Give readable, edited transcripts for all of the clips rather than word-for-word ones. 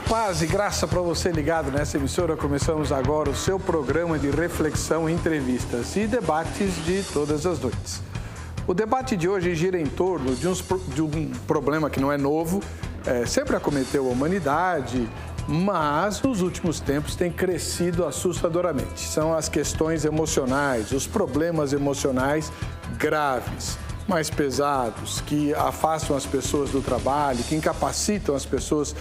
Paz e graça para você ligado nessa emissora. Começamos agora o seu programa de reflexão, entrevistas e debates de todas as noites. O debate de hoje gira em torno de um problema que não é novo, sempre acometeu a humanidade, mas nos últimos tempos tem crescido assustadoramente. São as questões emocionais, os problemas emocionais graves, mais pesados, que afastam as pessoas do trabalho, que incapacitam as pessoas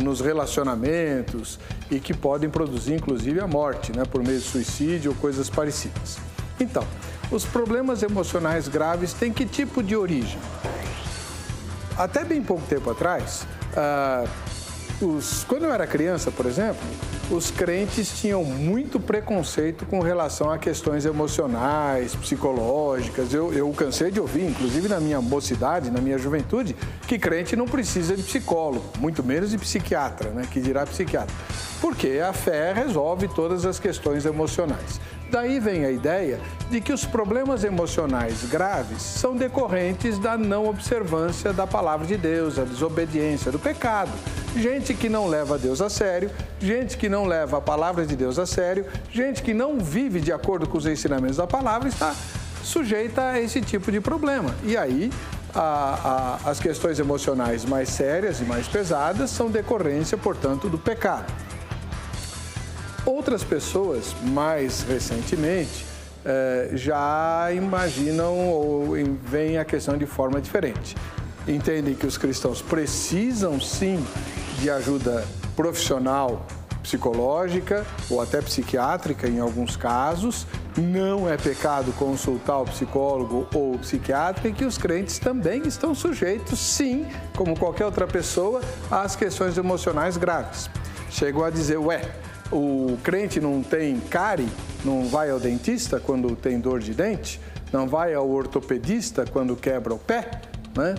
nos relacionamentos e que podem produzir, inclusive, a morte, por meio de suicídio ou coisas parecidas. Então, os problemas emocionais graves têm que tipo de origem? Até bem pouco tempo atrás, quando eu era criança, por exemplo, os crentes tinham muito preconceito com relação a questões emocionais, psicológicas. Eu cansei de ouvir, inclusive na minha mocidade, na minha juventude, que crente não precisa de psicólogo, muito menos de psiquiatra, que dirá psiquiatra. Porque a fé resolve todas as questões emocionais. Daí vem a ideia de que os problemas emocionais graves são decorrentes da não observância da palavra de Deus, da desobediência, do pecado. Gente que não leva Deus a sério, gente que não leva a palavra de Deus a sério, gente que não vive de acordo com os ensinamentos da palavra está sujeita a esse tipo de problema. E aí, as questões emocionais mais sérias e mais pesadas são decorrência, portanto, do pecado. Outras pessoas, mais recentemente, já imaginam ou veem a questão de forma diferente. Entendem que os cristãos precisam, sim, de ajuda profissional, psicológica ou até psiquiátrica em alguns casos. Não é pecado consultar o psicólogo ou o psiquiatra e que os crentes também estão sujeitos, sim, como qualquer outra pessoa, às questões emocionais graves. Chegou a dizer, o crente não tem cárie, não vai ao dentista quando tem dor de dente, não vai ao ortopedista quando quebra o pé,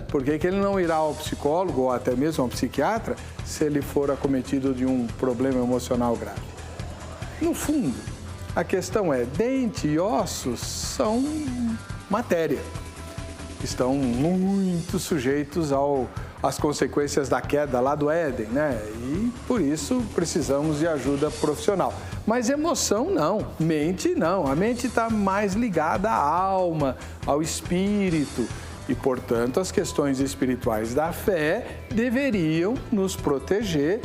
Por que ele não irá ao psicólogo ou até mesmo ao psiquiatra se ele for acometido de um problema emocional grave? No fundo, a questão é, dente e ossos são matéria, estão muito sujeitos às consequências da queda lá do Éden, E por isso precisamos de ajuda profissional. Mas emoção não, mente não. A mente está mais ligada à alma, ao espírito. E, portanto, as questões espirituais da fé deveriam nos proteger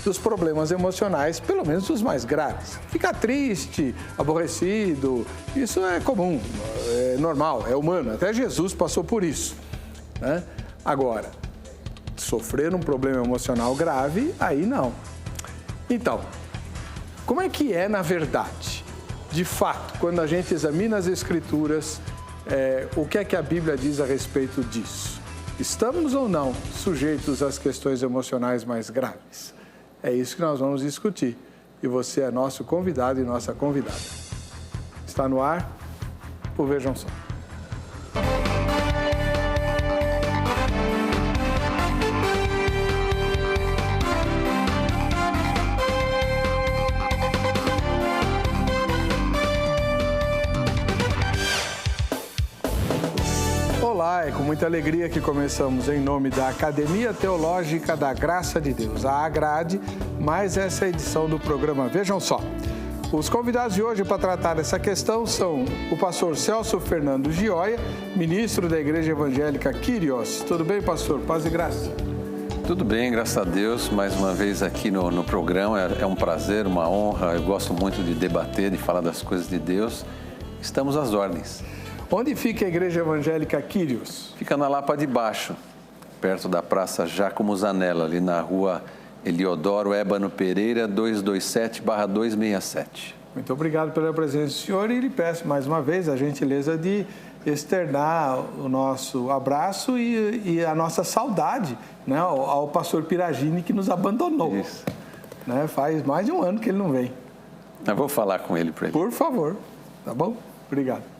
dos problemas emocionais, pelo menos dos mais graves. Ficar triste, aborrecido, isso é comum, é normal, é humano. Até Jesus passou por isso, Agora, sofrer um problema emocional grave, aí não. Então, como é que é na verdade? De fato, quando a gente examina as Escrituras, o que é que a Bíblia diz a respeito disso? Estamos ou não sujeitos às questões emocionais mais graves? É isso que nós vamos discutir. E você é nosso convidado e nossa convidada. Está no ar o Vejam Só. Olá, é com muita alegria que começamos em nome da Academia Teológica da Graça de Deus, a AGRADE, mais essa edição do programa Vejam Só. Os convidados de hoje para tratar dessa questão são o pastor Celso Fernando Gioia, ministro da Igreja Evangélica Kyrios. Tudo bem, pastor? Paz e graça. Tudo bem, graças a Deus. Mais uma vez aqui no programa. É um prazer, uma honra. Eu gosto muito de debater, de falar das coisas de Deus. Estamos às ordens. Onde fica a Igreja Evangélica Kyrios? Fica na Lapa de Baixo, perto da Praça Giacomo Zanella, ali na rua Eliodoro Ébano Pereira, 227/267. Muito obrigado pela presença do senhor e lhe peço mais uma vez a gentileza de externar o nosso abraço e a nossa saudade ao pastor Piragini, que nos abandonou. Isso. Faz mais de um ano que ele não vem. Eu vou falar com ele para ele. Por favor, tá bom? Obrigado.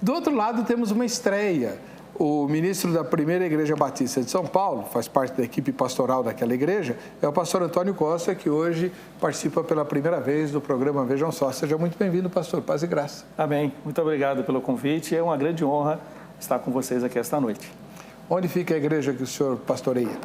Do outro lado, temos uma estreia. O ministro da Primeira Igreja Batista de São Paulo, faz parte da equipe pastoral daquela igreja, é o pastor Antônio Costa, que hoje participa pela primeira vez do programa Vejam Só. Seja muito bem-vindo, pastor. Paz e graça. Amém. Muito obrigado pelo convite. É uma grande honra estar com vocês aqui esta noite. Onde fica a igreja que o senhor pastoreia?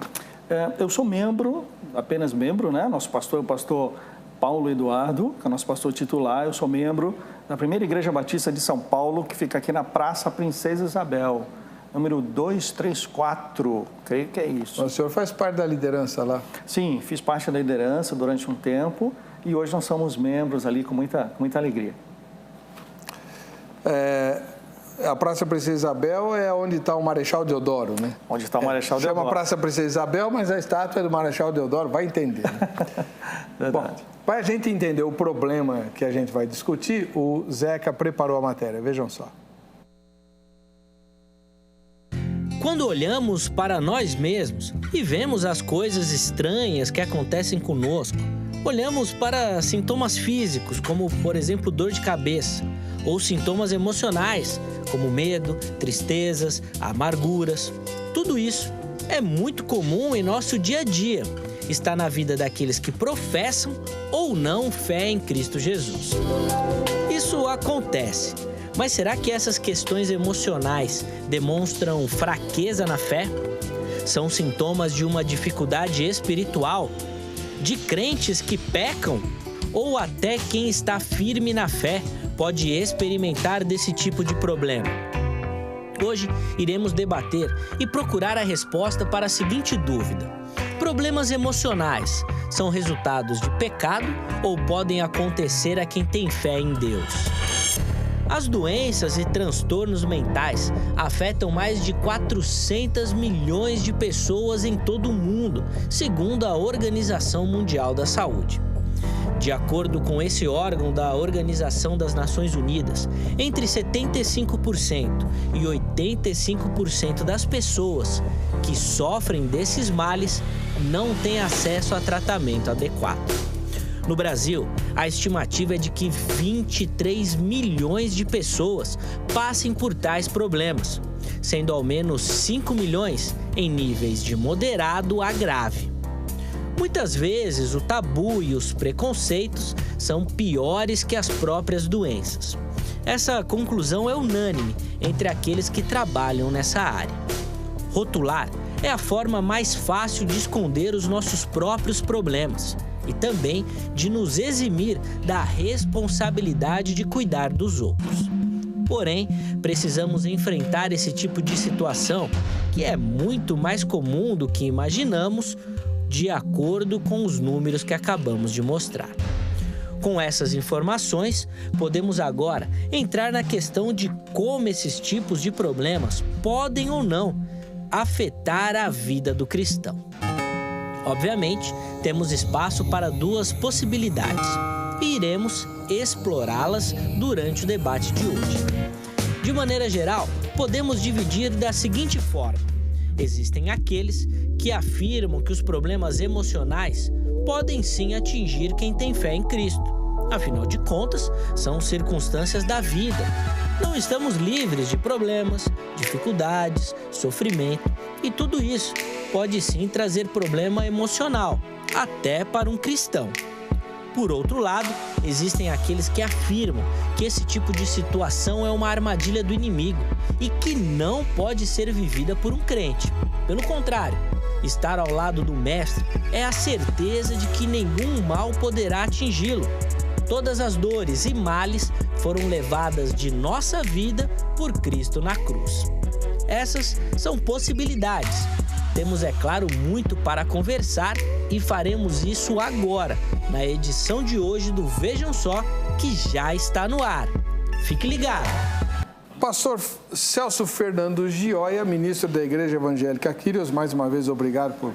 Eu sou membro, apenas membro, né? Nosso pastor é o pastor Paulo Eduardo, que é o nosso pastor titular. Eu sou membro da Primeira Igreja Batista de São Paulo, que fica aqui na Praça Princesa Isabel, número 234, creio que é isso. O senhor faz parte da liderança lá? Sim, fiz parte da liderança durante um tempo e hoje nós somos membros ali com muita alegria. A Praça Princesa Isabel é onde está o Marechal Deodoro, né? Onde está o Marechal Deodoro. Chama Praça Princesa Isabel, mas a estátua é do Marechal Deodoro, vai entender. Né? Verdade. Bom, para a gente entender o problema que a gente vai discutir, o Zeca preparou a matéria, vejam só. Quando olhamos para nós mesmos e vemos as coisas estranhas que acontecem conosco, olhamos para sintomas físicos, como, por exemplo, dor de cabeça, ou sintomas emocionais, como medo, tristezas, amarguras. Tudo isso é muito comum em nosso dia a dia. Está na vida daqueles que professam ou não fé em Cristo Jesus. Isso acontece, mas será que essas questões emocionais demonstram fraqueza na fé? São sintomas de uma dificuldade espiritual? De crentes que pecam? Ou até quem está firme na fé pode experimentar desse tipo de problema? Hoje iremos debater e procurar a resposta para a seguinte dúvida: problemas emocionais são resultados de pecado ou podem acontecer a quem tem fé em Deus? As doenças e transtornos mentais afetam mais de 400 milhões de pessoas em todo o mundo, segundo a Organização Mundial da Saúde. De acordo com esse órgão da Organização das Nações Unidas, entre 75% e 85% das pessoas que sofrem desses males não têm acesso a tratamento adequado. No Brasil, a estimativa é de que 23 milhões de pessoas passem por tais problemas, sendo ao menos 5 milhões em níveis de moderado a grave. Muitas vezes, o tabu e os preconceitos são piores que as próprias doenças. Essa conclusão é unânime entre aqueles que trabalham nessa área. Rotular é a forma mais fácil de esconder os nossos próprios problemas e também de nos eximir da responsabilidade de cuidar dos outros. Porém, precisamos enfrentar esse tipo de situação, que é muito mais comum do que imaginamos, de acordo com os números que acabamos de mostrar. Com essas informações, podemos agora entrar na questão de como esses tipos de problemas podem ou não afetar a vida do cristão. Obviamente, temos espaço para duas possibilidades e iremos explorá-las durante o debate de hoje. De maneira geral, podemos dividir da seguinte forma: existem aqueles que afirmam que os problemas emocionais podem sim atingir quem tem fé em Cristo. Afinal de contas, são circunstâncias da vida. Não estamos livres de problemas, dificuldades, sofrimento, e tudo isso pode sim trazer problema emocional, até para um cristão. Por outro lado, existem aqueles que afirmam que esse tipo de situação é uma armadilha do inimigo e que não pode ser vivida por um crente. Pelo contrário, estar ao lado do Mestre é a certeza de que nenhum mal poderá atingi-lo. Todas as dores e males foram levadas de nossa vida por Cristo na cruz. Essas são possibilidades. Temos, é claro, muito para conversar e faremos isso agora, na edição de hoje do Vejam Só, que já está no ar. Fique ligado! Pastor Celso Fernando Gioia, ministro da Igreja Evangélica Kyrios, mais uma vez obrigado por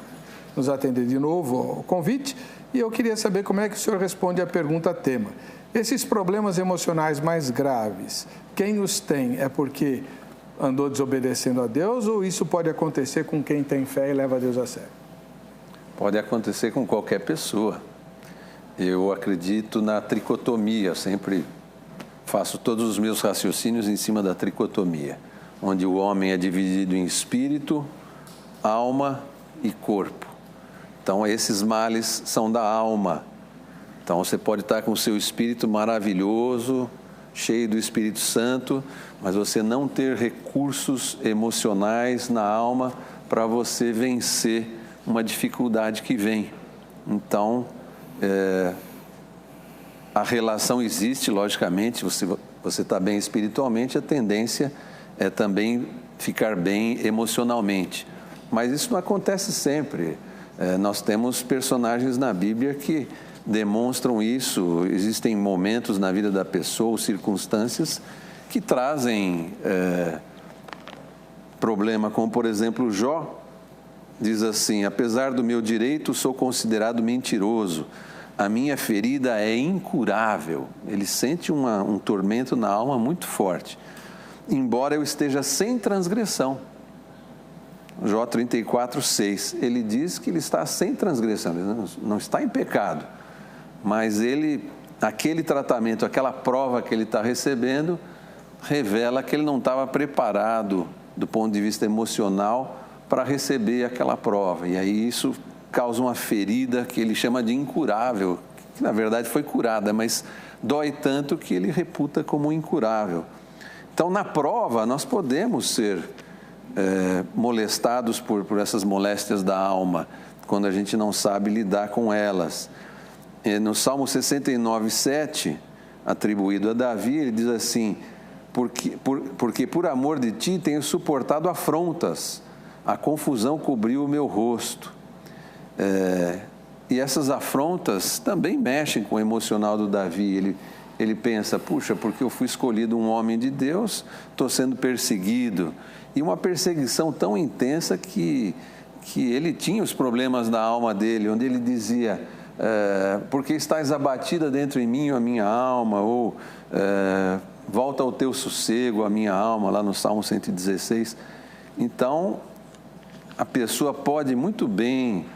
nos atender de novo ao convite. E eu queria saber como é que o senhor responde à pergunta tema. Esses problemas emocionais mais graves, quem os tem é porque andou desobedecendo a Deus ou isso pode acontecer com quem tem fé e leva a Deus a sério? Pode acontecer com qualquer pessoa. Eu acredito na tricotomia, eu sempre faço todos os meus raciocínios em cima da tricotomia, onde o homem é dividido em espírito, alma e corpo. Então, esses males são da alma. Então, você pode estar com o seu espírito maravilhoso, cheio do Espírito Santo, mas você não ter recursos emocionais na alma para você vencer uma dificuldade que vem. Então, a relação existe, logicamente, você está bem espiritualmente, a tendência é também ficar bem emocionalmente. Mas isso não acontece sempre. Nós temos personagens na Bíblia que demonstram isso. Existem momentos na vida da pessoa, circunstâncias que trazem problema, como por exemplo Jó diz assim: apesar do meu direito, sou considerado mentiroso, a minha ferida é incurável. Ele sente um tormento na alma muito forte, embora eu esteja sem transgressão. Jó 34:6, ele diz que ele está sem transgressão, ele não está em pecado, mas aquele tratamento, aquela prova que ele está recebendo, revela que ele não estava preparado do ponto de vista emocional para receber aquela prova. E aí isso causa uma ferida que ele chama de incurável, que na verdade foi curada, mas dói tanto que ele reputa como incurável. Então, na prova, nós podemos ser molestados por essas moléstias da alma, quando a gente não sabe lidar com elas. No Salmo 69:7, atribuído a Davi, ele diz assim: porque por amor de ti tenho suportado afrontas, a confusão cobriu o meu rosto. E essas afrontas também mexem com o emocional do Davi. Ele pensa: puxa, porque eu fui escolhido um homem de Deus, estou sendo perseguido. E uma perseguição tão intensa que ele tinha os problemas da alma dele, onde ele dizia: porque estás abatida dentro em mim, a minha alma, ou volta ao teu sossego, a minha alma, lá no Salmo 116. Então, a pessoa pode muito bem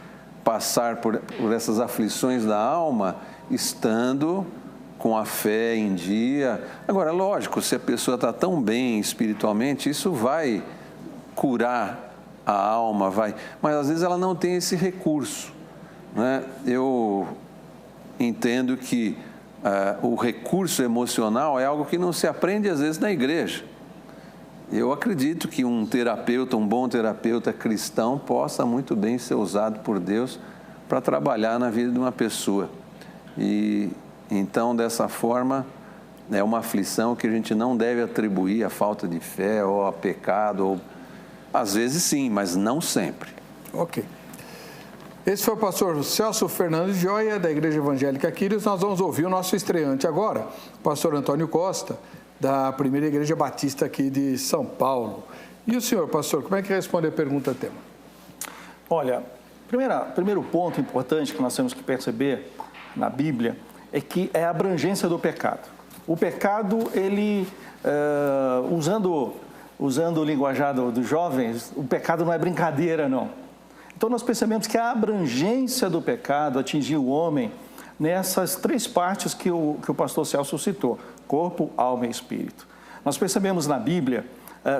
passar por essas aflições da alma, estando com a fé em dia. Agora, lógico, se a pessoa está tão bem espiritualmente, isso vai curar a alma, mas às vezes ela não tem esse recurso, né? Eu entendo que o recurso emocional é algo que não se aprende às vezes na igreja. Eu acredito que um bom terapeuta cristão possa muito bem ser usado por Deus para trabalhar na vida de uma pessoa. E então, dessa forma, é uma aflição que a gente não deve atribuir à falta de fé ou a pecado, ou às vezes sim, mas não sempre. Ok. Esse foi o pastor Celso Fernandes Joia, da Igreja Evangélica Quírios. Nós vamos ouvir o nosso estreante agora, o pastor Antônio Costa, da Primeira Igreja Batista aqui de São Paulo. E o senhor, pastor, como é que responde a pergunta tema? Olha, primeiro ponto importante que nós temos que perceber na Bíblia é que é a abrangência do pecado. O pecado, ele, usando o linguajar dos jovens, o pecado não é brincadeira, não. Então, nós percebemos que a abrangência do pecado atingiu o homem nessas três partes que o pastor Celso citou: corpo, alma e espírito. Nós percebemos na Bíblia,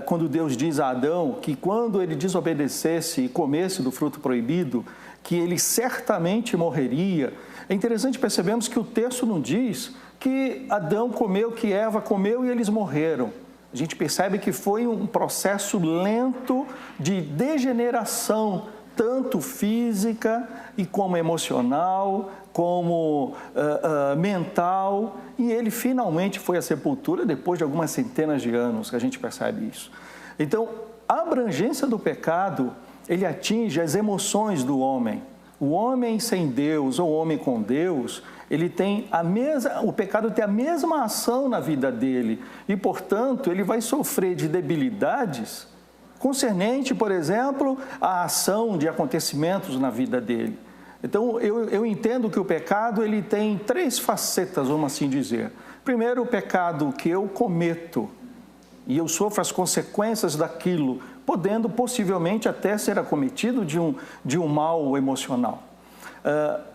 quando Deus diz a Adão que quando ele desobedecesse e comesse do fruto proibido, que ele certamente morreria. É interessante percebermos que o texto não diz que Adão comeu, que Eva comeu e eles morreram. A gente percebe que foi um processo lento de degeneração, tanto física e como emocional, como mental, e ele finalmente foi à sepultura depois de algumas centenas de anos que a gente percebe isso. Então, a abrangência do pecado, ele atinge as emoções do homem. O homem sem Deus ou o homem com Deus, o pecado tem a mesma ação na vida dele e, portanto, ele vai sofrer de debilidades concernente, por exemplo, à ação de acontecimentos na vida dele. Então, eu entendo que o pecado ele tem três facetas, vamos assim dizer. Primeiro, o pecado que eu cometo e eu sofro as consequências daquilo, podendo possivelmente até ser acometido de um mal emocional.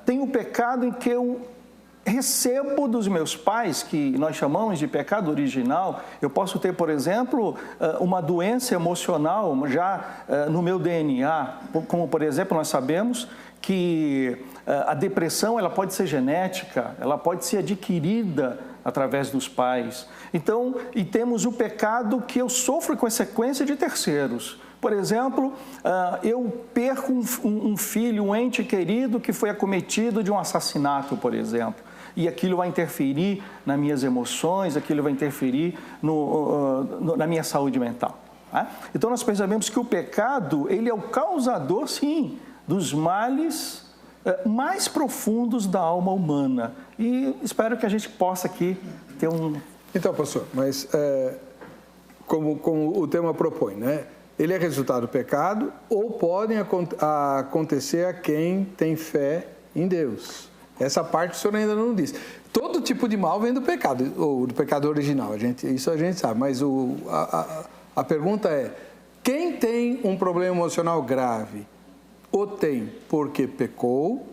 Tem o pecado em que eu recebo dos meus pais, que nós chamamos de pecado original. Eu posso ter, por exemplo, uma doença emocional já no meu DNA, como, por exemplo, nós sabemos que a depressão ela pode ser genética, ela pode ser adquirida através dos pais. Então, e temos o pecado que eu sofro consequência de terceiros. Por exemplo, eu perco um filho, um ente querido que foi acometido de um assassinato, por exemplo. E aquilo vai interferir nas minhas emoções, aquilo vai interferir na minha saúde mental. Né? Então, nós percebemos que o pecado, ele é o causador, sim, dos males mais profundos da alma humana. E espero que a gente possa aqui ter um... Então, pastor, mas como o tema propõe, né? Ele é resultado do pecado ou podem acontecer a quem tem fé em Deus? Essa parte o senhor ainda não disse. Todo tipo de mal vem do pecado, ou do pecado original, isso a gente sabe, mas a pergunta é, quem tem um problema emocional grave, o tem porque pecou,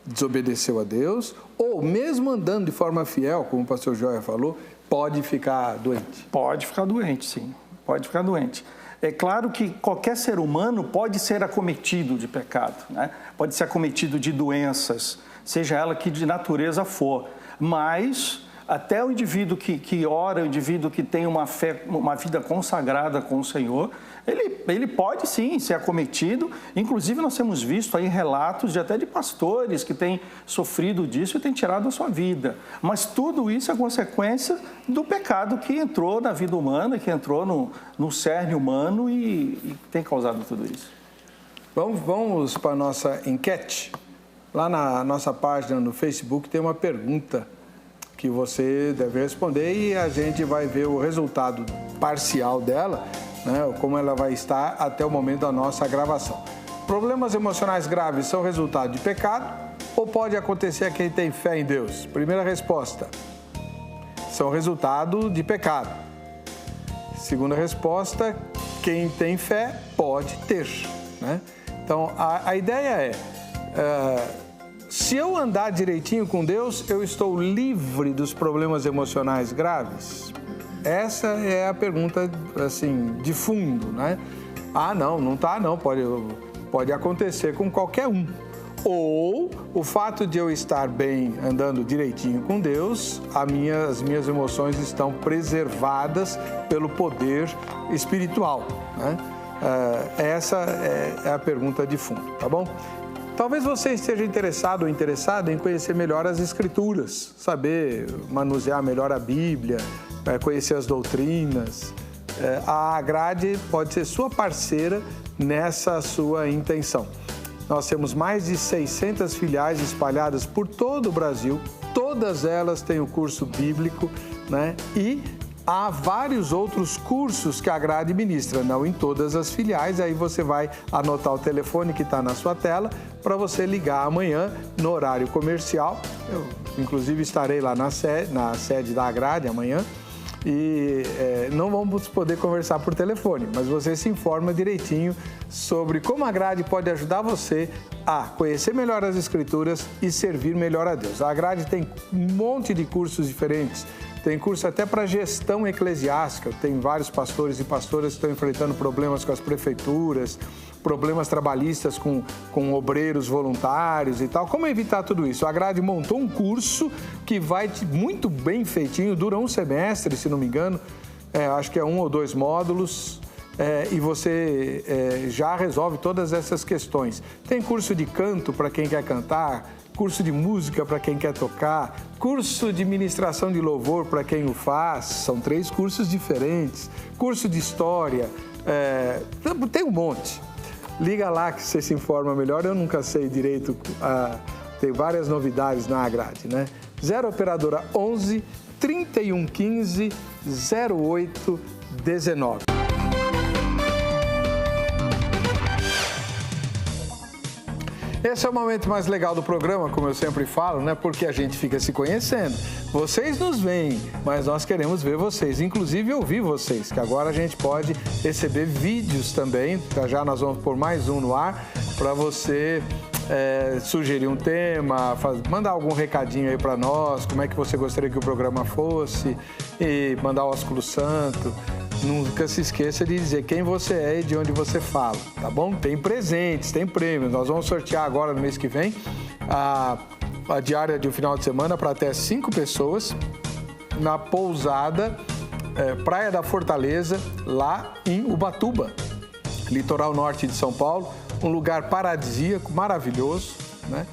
desobedeceu a Deus, ou mesmo andando de forma fiel, como o pastor Joia falou, pode ficar doente? Pode ficar doente, sim, pode ficar doente. É claro que qualquer ser humano pode ser acometido de pecado, né? Pode ser acometido de doenças, seja ela que de natureza for, mas até o indivíduo que ora, o indivíduo que tem uma fé, uma vida consagrada com o Senhor, ele pode sim ser acometido. Inclusive nós temos visto aí relatos até de pastores que têm sofrido disso e têm tirado a sua vida. Mas tudo isso é consequência do pecado que entrou na vida humana, que entrou no cerne humano e tem causado tudo isso. Vamos para a nossa enquete. Lá na nossa página no Facebook tem uma pergunta que você deve responder e a gente vai ver o resultado parcial dela, né, como ela vai estar até o momento da nossa gravação. Problemas emocionais graves são resultado de pecado ou pode acontecer a quem tem fé em Deus? Primeira resposta, são resultado de pecado. Segunda resposta, quem tem fé pode ter, né? Então, a ideia se eu andar direitinho com Deus, eu estou livre dos problemas emocionais graves? Essa é a pergunta, assim, de fundo, né? Não está não, pode acontecer com qualquer um. Ou o fato de eu estar bem, andando direitinho com Deus, as minhas emoções estão preservadas pelo poder espiritual, né? Essa é a pergunta de fundo, tá bom? Talvez você esteja interessado ou interessada em conhecer melhor as Escrituras, saber manusear melhor a Bíblia, conhecer as doutrinas. A Agrade pode ser sua parceira nessa sua intenção. Nós temos mais de 600 filiais espalhadas por todo o Brasil, todas elas têm o curso bíblico, né? E há vários outros cursos que a Agrade ministra, não em todas as filiais. Aí você vai anotar o telefone que está na sua tela para você ligar amanhã no horário comercial. Eu, inclusive, estarei lá na sede da Agrade amanhã e não vamos poder conversar por telefone, mas você se informa direitinho sobre como a Agrade pode ajudar você a conhecer melhor as Escrituras e servir melhor a Deus. A Agrade tem um monte de cursos diferentes. Tem curso até para gestão eclesiástica. Tem vários pastores e pastoras que estão enfrentando problemas com as prefeituras, problemas trabalhistas com obreiros voluntários e tal. Como evitar tudo isso? A Agrade montou um curso que vai muito bem feitinho, dura um semestre, se não me engano. Acho que é 1 ou 2 módulos. E você já resolve todas essas questões. Tem curso de canto para quem quer cantar, curso de música para quem quer tocar, curso de ministração de louvor para quem o faz, são 3 cursos diferentes, curso de história, tem um monte. Liga lá que você se informa melhor, eu nunca sei direito, tem várias novidades na Agrade, né? 0 Operadora 11 3115 0819. Esse é o momento mais legal do programa, como eu sempre falo, né? Porque a gente fica se conhecendo. Vocês nos veem, mas nós queremos ver vocês, inclusive ouvir vocês, que agora a gente pode receber vídeos também. Já nós vamos pôr mais um no ar para você sugerir um tema, mandar algum recadinho aí para nós, como é que você gostaria que o programa fosse, e mandar o ósculo santo. Nunca se esqueça de dizer quem você é e de onde você fala, tá bom? Tem presentes, tem prêmios. Nós vamos sortear agora no mês que vem a diária de um final de semana para até 5 pessoas na pousada Praia da Fortaleza, lá em Ubatuba. litoral norte de São Paulo, um lugar paradisíaco, maravilhoso, né?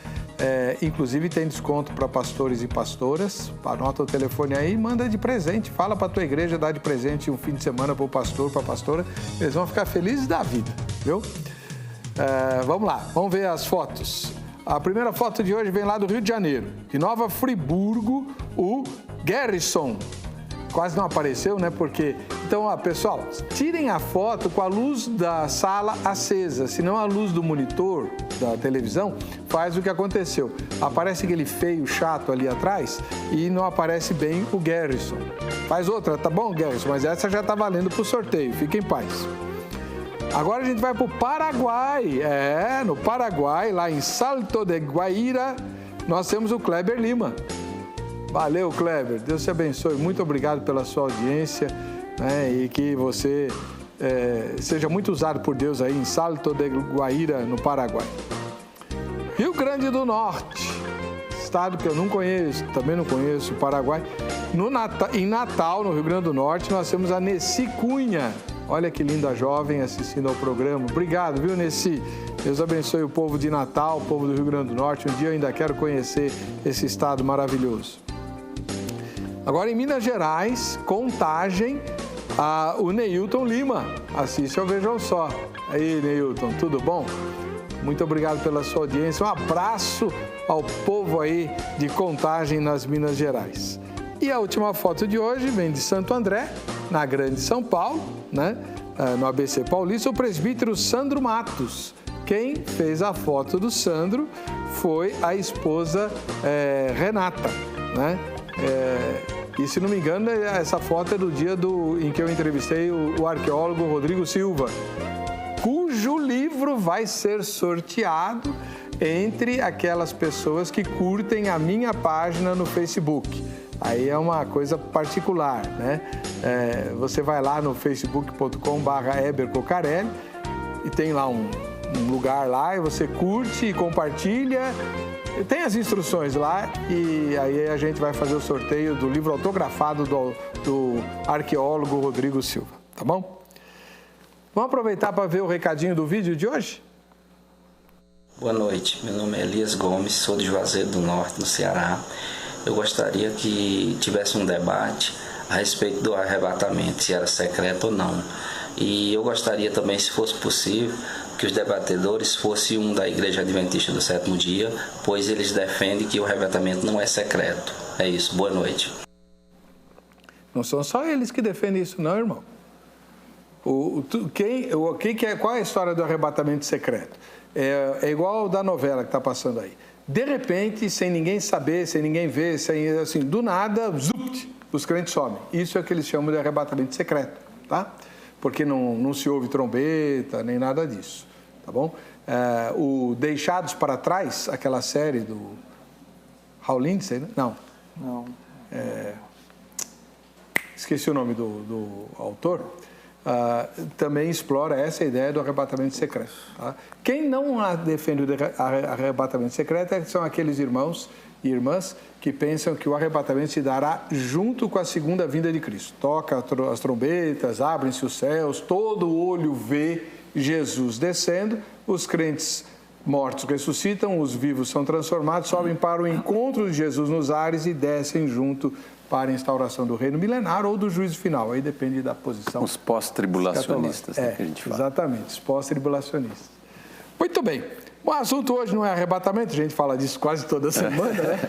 Inclusive tem desconto para pastores e pastoras. Anota o telefone aí, manda de presente, fala para a tua igreja, dá de presente um fim de semana para o pastor, para a pastora, eles vão ficar felizes da vida, viu? Vamos lá, vamos ver as fotos. A primeira foto de hoje vem lá do Rio de Janeiro, de Nova Friburgo, o Garrison. Quase não apareceu, né? Porque... Então, ó, pessoal, tirem a foto com a luz da sala acesa, senão a luz do monitor da televisão faz o que aconteceu. Aparece aquele feio chato ali atrás e não aparece bem o Garrison. Faz outra, tá bom, Garrison? Mas essa já tá valendo pro sorteio, fique em paz. Agora a gente vai pro Paraguai. No Paraguai, lá em Salto de Guaíra, nós temos o Kleber Lima. Valeu, Kleber. Deus te abençoe. Muito obrigado pela sua audiência, né? E que você seja muito usado por Deus aí em Salto de Guaíra, no Paraguai. Rio Grande do Norte, estado que eu não conheço, também não conheço, o Paraguai. Em Natal, no Rio Grande do Norte, nós temos a Nessi Cunha. Olha que linda jovem assistindo ao programa. Obrigado, viu, Nessi? Deus abençoe o povo de Natal, o povo do Rio Grande do Norte. Um dia eu ainda quero conhecer esse estado maravilhoso. Agora, em Minas Gerais, Contagem, o Neilton Lima. Assiste ao Vejam Só. Aí, Neilton, tudo bom? Muito obrigado pela sua audiência. Um abraço ao povo aí de Contagem, nas Minas Gerais. E a última foto de hoje vem de Santo André, na Grande São Paulo, né? No ABC Paulista, o presbítero Sandro Matos. Quem fez a foto do Sandro foi a esposa Renata, né? E se não me engano, essa foto é do dia em que eu entrevistei o arqueólogo Rodrigo Silva, cujo livro vai ser sorteado entre aquelas pessoas que curtem a minha página no Facebook. Aí é uma coisa particular, né? Você vai lá no facebook.com/Heber Cocarelli e tem lá um lugar lá e você curte e compartilha. Tem as instruções lá e aí a gente vai fazer o sorteio do livro autografado do arqueólogo Rodrigo Silva, tá bom? Vamos aproveitar para ver o recadinho do vídeo de hoje? Boa noite, meu nome é Elias Gomes, sou de Juazeiro do Norte, no Ceará. Eu gostaria que tivesse um debate a respeito do arrebatamento, se era secreto ou não. E eu gostaria também, se fosse possível, que os debatedores fossem um da Igreja Adventista do Sétimo Dia, pois eles defendem que o arrebatamento não é secreto. É isso, boa noite. Não são só eles que defendem isso não, irmão. Qual é a história do arrebatamento secreto? É igual da novela que está passando aí. De repente, sem ninguém saber, sem ninguém ver, assim, do nada, zupt, os crentes somem. Isso é o que eles chamam de arrebatamento secreto, tá? Porque não se ouve trombeta, nem nada disso, tá bom? O Deixados para Trás, aquela série do Raul Lindsay, né? Não. Esqueci o nome do autor. Também explora essa ideia do arrebatamento secreto. Tá? Quem não defende o arrebatamento secreto são aqueles irmãos e irmãs que pensam que o arrebatamento se dará junto com a segunda vinda de Cristo. Toca as trombetas, abrem-se os céus, todo olho vê Jesus descendo, os crentes mortos ressuscitam, os vivos são transformados, sobem para o encontro de Jesus nos ares e descem junto para a instauração do reino milenar ou do juízo final. Aí depende da posição. Os pós-tribulacionistas, que a gente fala. Exatamente, os pós-tribulacionistas. Muito bem. O assunto hoje não é arrebatamento, a gente fala disso quase toda semana, né?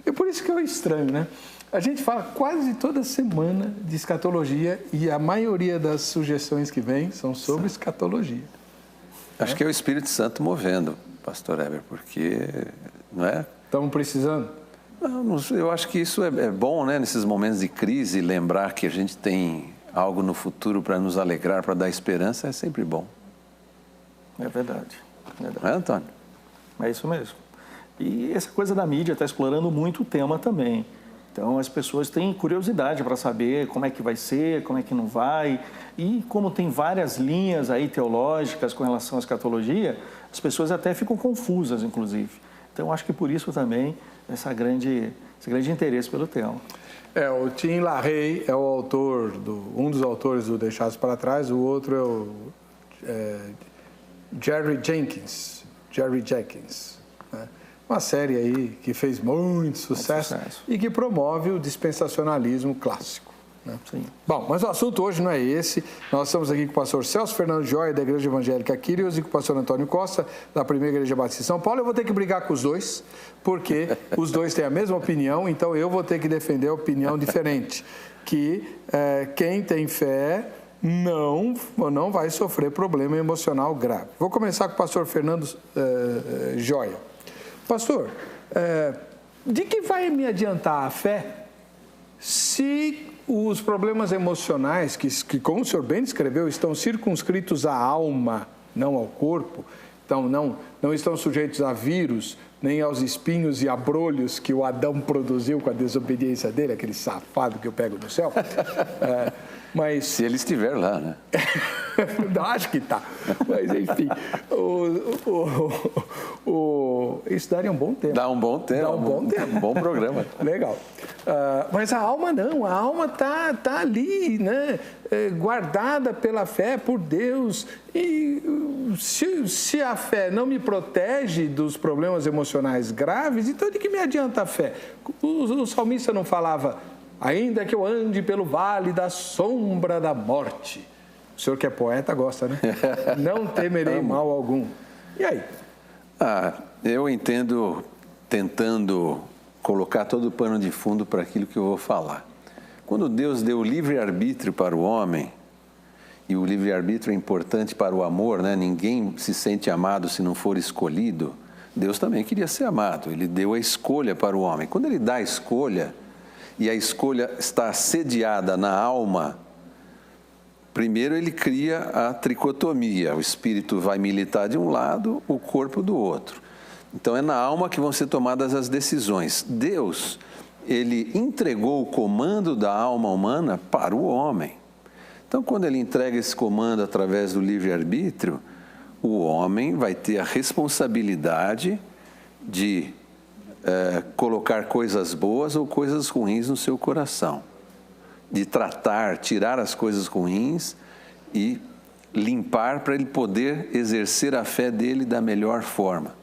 É por isso que é estranho, né? A gente fala quase toda semana de escatologia e a maioria das sugestões que vêm são sobre escatologia. Acho que é o Espírito Santo movendo, pastor Heber, porque, não é? Estamos precisando? Eu acho que isso é bom, né? Nesses momentos de crise, lembrar que a gente tem algo no futuro para nos alegrar, para dar esperança, é sempre bom. É verdade. Não é, Antônio? É isso mesmo. E essa coisa da mídia está explorando muito o tema também. Então, as pessoas têm curiosidade para saber como é que vai ser, como é que não vai. E como tem várias linhas aí teológicas com relação à escatologia, as pessoas até ficam confusas, inclusive. Então, acho que por isso também esse grande interesse pelo tema. O Tim LaHaye é o autor, um dos autores do Deixados para Trás, o outro é o Jerry Jenkins, né? Uma série aí que fez muito sucesso e que promove o dispensacionalismo clássico, né? Sim. Bom, mas o assunto hoje não é esse. Nós estamos aqui com o pastor Celso Fernando Joia, da Igreja Evangélica Quírios, e com o pastor Antônio Costa, da Primeira Igreja Batista de São Paulo. Eu vou ter que brigar com os dois, porque os dois têm a mesma opinião, então eu vou ter que defender a opinião diferente, que quem tem fé não vai sofrer problema emocional grave. Vou começar com o pastor Fernando Joia. Pastor, de que vai me adiantar a fé se os problemas emocionais, que como o senhor bem descreveu, estão circunscritos à alma, não ao corpo, então não estão sujeitos a vírus, nem aos espinhos e abrolhos que o Adão produziu com a desobediência dele, aquele safado que eu pego do céu? Mas... Se ele estiver lá, né? Não, acho que está. Mas, enfim, isso daria um bom tempo. Dá um bom tempo. Um bom programa. Legal. Mas a alma não. A alma está ali, né? Guardada pela fé por Deus. E se a fé não me protege dos problemas emocionais graves, então de que me adianta a fé? O salmista não falava: ainda que eu ande pelo vale da sombra da morte. O senhor que é poeta gosta, né? Não temerei mal algum. E aí? Eu entendo, tentando colocar todo o pano de fundo para aquilo que eu vou falar. Quando Deus deu o livre-arbítrio para o homem, e o livre-arbítrio é importante para o amor, né? Ninguém se sente amado se não for escolhido. Deus também queria ser amado. Ele deu a escolha para o homem. Quando ele dá a escolha, e a escolha está sediada na alma, primeiro ele cria a tricotomia. O espírito vai militar de um lado, o corpo do outro. Então é na alma que vão ser tomadas as decisões. Deus, ele entregou o comando da alma humana para o homem. Então quando ele entrega esse comando através do livre-arbítrio, o homem vai ter a responsabilidade de colocar coisas boas ou coisas ruins no seu coração, de tratar, tirar as coisas ruins e limpar para ele poder exercer a fé dele da melhor forma.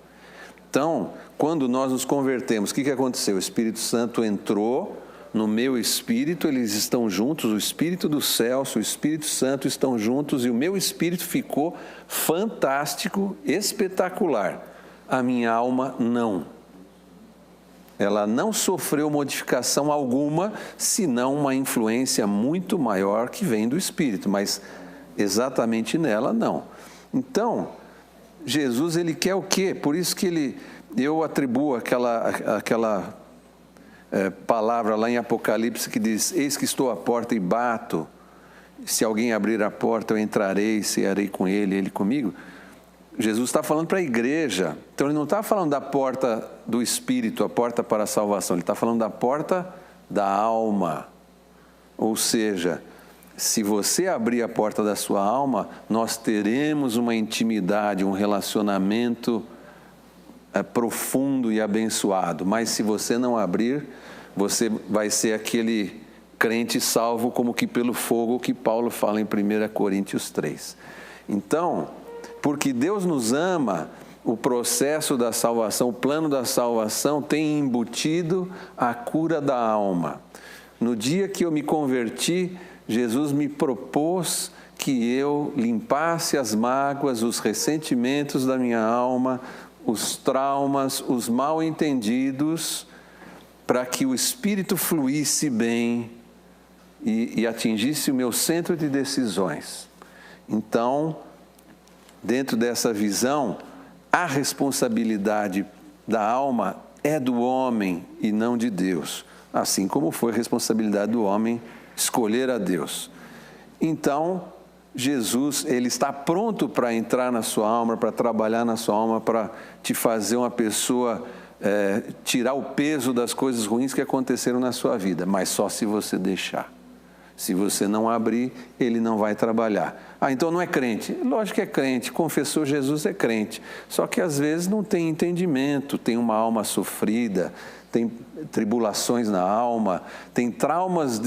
Então, quando nós nos convertemos, o que aconteceu? O Espírito Santo entrou no meu espírito, eles estão juntos, o Espírito do Celso, o Espírito Santo estão juntos e o meu espírito ficou fantástico, espetacular. A minha alma não. Ela não sofreu modificação alguma, senão uma influência muito maior que vem do Espírito, mas exatamente nela não. Então, Jesus, ele quer o quê? Por isso que eu atribuo aquela palavra lá em Apocalipse que diz: eis que estou à porta e bato, se alguém abrir a porta eu entrarei, cearei com ele, ele comigo. Jesus está falando para a igreja, então ele não está falando da porta do Espírito, a porta para a salvação, ele está falando da porta da alma. Ou seja, se você abrir a porta da sua alma, nós teremos uma intimidade, um relacionamento profundo e abençoado. Mas se você não abrir, você vai ser aquele crente salvo como que pelo fogo que Paulo fala em 1 Coríntios 3. Então, porque Deus nos ama, o processo da salvação, o plano da salvação tem embutido a cura da alma. No dia que eu me converti, Jesus me propôs que eu limpasse as mágoas, os ressentimentos da minha alma, os traumas, os mal-entendidos, para que o Espírito fluísse bem e atingisse o meu centro de decisões. Então, dentro dessa visão, a responsabilidade da alma é do homem e não de Deus, assim como foi a responsabilidade do homem escolher a Deus. Então, Jesus, ele está pronto para entrar na sua alma, para trabalhar na sua alma, para te fazer uma pessoa, tirar o peso das coisas ruins que aconteceram na sua vida, mas só se você deixar. Se você não abrir, ele não vai trabalhar. Ah, então não é crente? Lógico que é crente, confessou Jesus é crente. Só que às vezes não tem entendimento, tem uma alma sofrida, tem tribulações na alma, tem traumas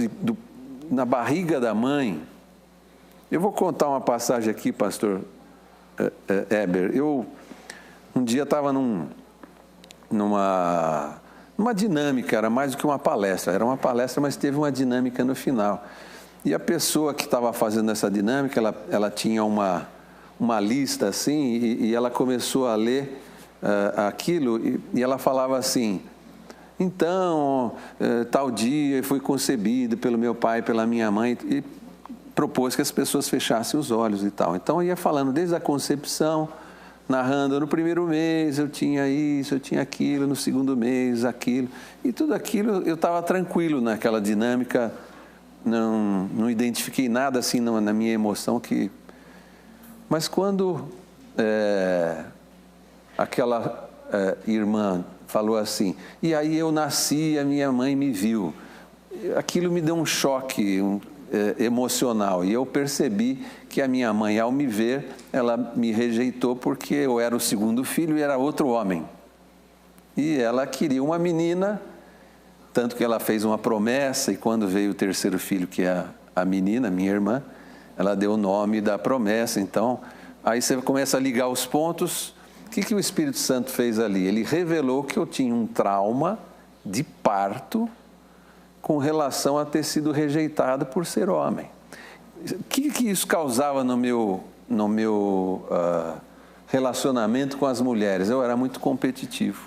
na barriga da mãe. Eu vou contar uma passagem aqui, pastor Heber. Eu um dia estava numa dinâmica, era mais do que uma palestra. Era uma palestra, mas teve uma dinâmica no final. E a pessoa que estava fazendo essa dinâmica, ela tinha uma lista assim, e ela começou a ler aquilo, e ela falava assim: então, tal dia fui concebido pelo meu pai, pela minha mãe, e propôs que as pessoas fechassem os olhos e tal. Então, ia falando desde a concepção, narrando, no primeiro mês eu tinha isso, eu tinha aquilo, no segundo mês aquilo. E tudo aquilo, eu estava tranquilo naquela dinâmica, não identifiquei nada assim na minha emoção. Mas quando aquela irmã falou assim, e aí eu nasci e a minha mãe me viu, aquilo me deu um choque emocional, e eu percebi que a minha mãe, ao me ver, ela me rejeitou porque eu era o segundo filho e era outro homem, e ela queria uma menina, tanto que ela fez uma promessa, e quando veio o terceiro filho, que é a menina, minha irmã, ela deu o nome da promessa. Então aí você começa a ligar os pontos. O que o Espírito Santo fez ali? Ele revelou que eu tinha um trauma de parto com relação a ter sido rejeitado por ser homem. O que isso causava no meu relacionamento com as mulheres? Eu era muito competitivo.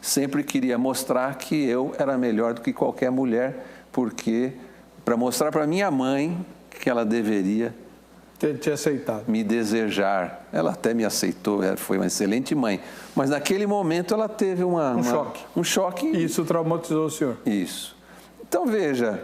Sempre queria mostrar que eu era melhor do que qualquer mulher, porque para mostrar para minha mãe que ela deveria te aceitado, me desejar. Ela até me aceitou, foi uma excelente mãe. Mas naquele momento ela teve um choque. E isso traumatizou o senhor? Isso. Então veja,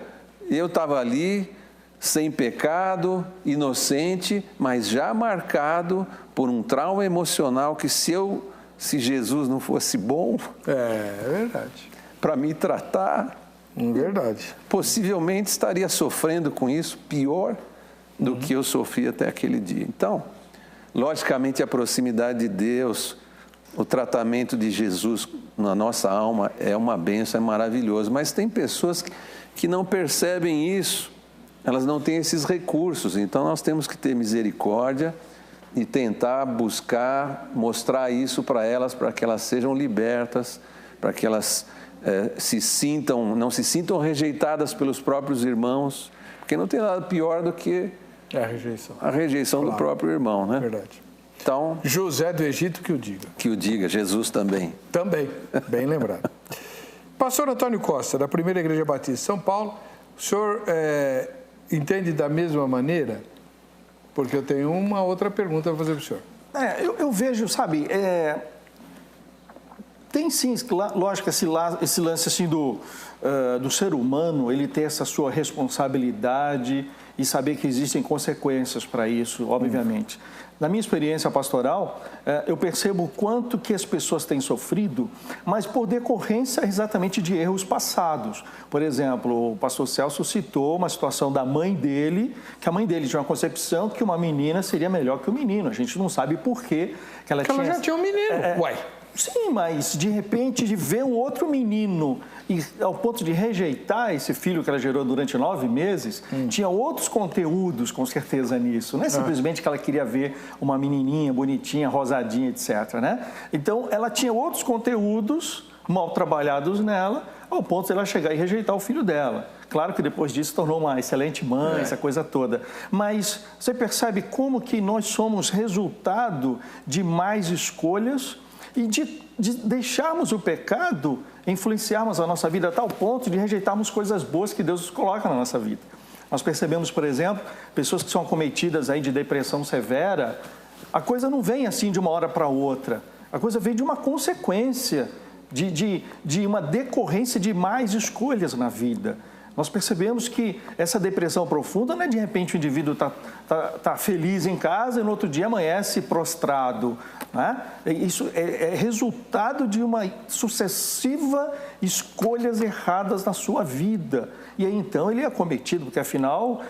eu estava ali, sem pecado, inocente, mas já marcado por um trauma emocional que se Jesus não fosse bom... É verdade. Para me tratar... Verdade. Possivelmente estaria sofrendo com isso pior do que eu sofri até aquele dia. Então, logicamente, a proximidade de Deus, o tratamento de Jesus na nossa alma é uma bênção, é maravilhoso. Mas tem pessoas que não percebem isso, elas não têm esses recursos. Então, nós temos que ter misericórdia e tentar buscar, mostrar isso para elas, para que elas sejam libertas, para que elas não se sintam rejeitadas pelos próprios irmãos, porque não tem nada pior do que a rejeição claro, do próprio irmão, né? Verdade. Então, José do Egito que o diga. Que o diga, Jesus também. Também, bem lembrado. Pastor Antônio Costa, da Primeira Igreja Batista de São Paulo, o senhor entende da mesma maneira? Porque eu tenho uma outra pergunta para fazer para o senhor. Eu vejo, sabe, tem sim, lógico, esse lance assim do ser humano, ele ter essa sua responsabilidade e saber que existem consequências para isso, obviamente. Na minha experiência pastoral, eu percebo o quanto que as pessoas têm sofrido, mas por decorrência exatamente de erros passados. Por exemplo, o pastor Celso citou uma situação da mãe dele, que a mãe dele tinha uma concepção que uma menina seria melhor que o menino. A gente não sabe por quê que ela Porque ela já tinha um menino, uai. Sim, mas de repente de ver um outro menino e ao ponto de rejeitar esse filho que ela gerou durante 9 meses, tinha outros conteúdos com certeza nisso, não é simplesmente que ela queria ver uma menininha bonitinha, rosadinha, etc, né? Então ela tinha outros conteúdos mal trabalhados nela, ao ponto de ela chegar e rejeitar o filho dela. Claro que depois disso tornou uma excelente mãe, essa coisa toda. Mas você percebe como que nós somos resultado de mais escolhas e de deixarmos o pecado influenciarmos a nossa vida a tal ponto de rejeitarmos coisas boas que Deus coloca na nossa vida. Nós percebemos, por exemplo, pessoas que são acometidas aí de depressão severa, a coisa não vem assim de uma hora para outra, a coisa vem de uma consequência, de uma decorrência de mais escolhas na vida. Nós percebemos que essa depressão profunda não é de repente o indivíduo tá feliz em casa e no outro dia amanhece prostrado. Né? Isso é resultado de uma sucessiva escolhas erradas na sua vida. E aí então ele é acometido, porque afinal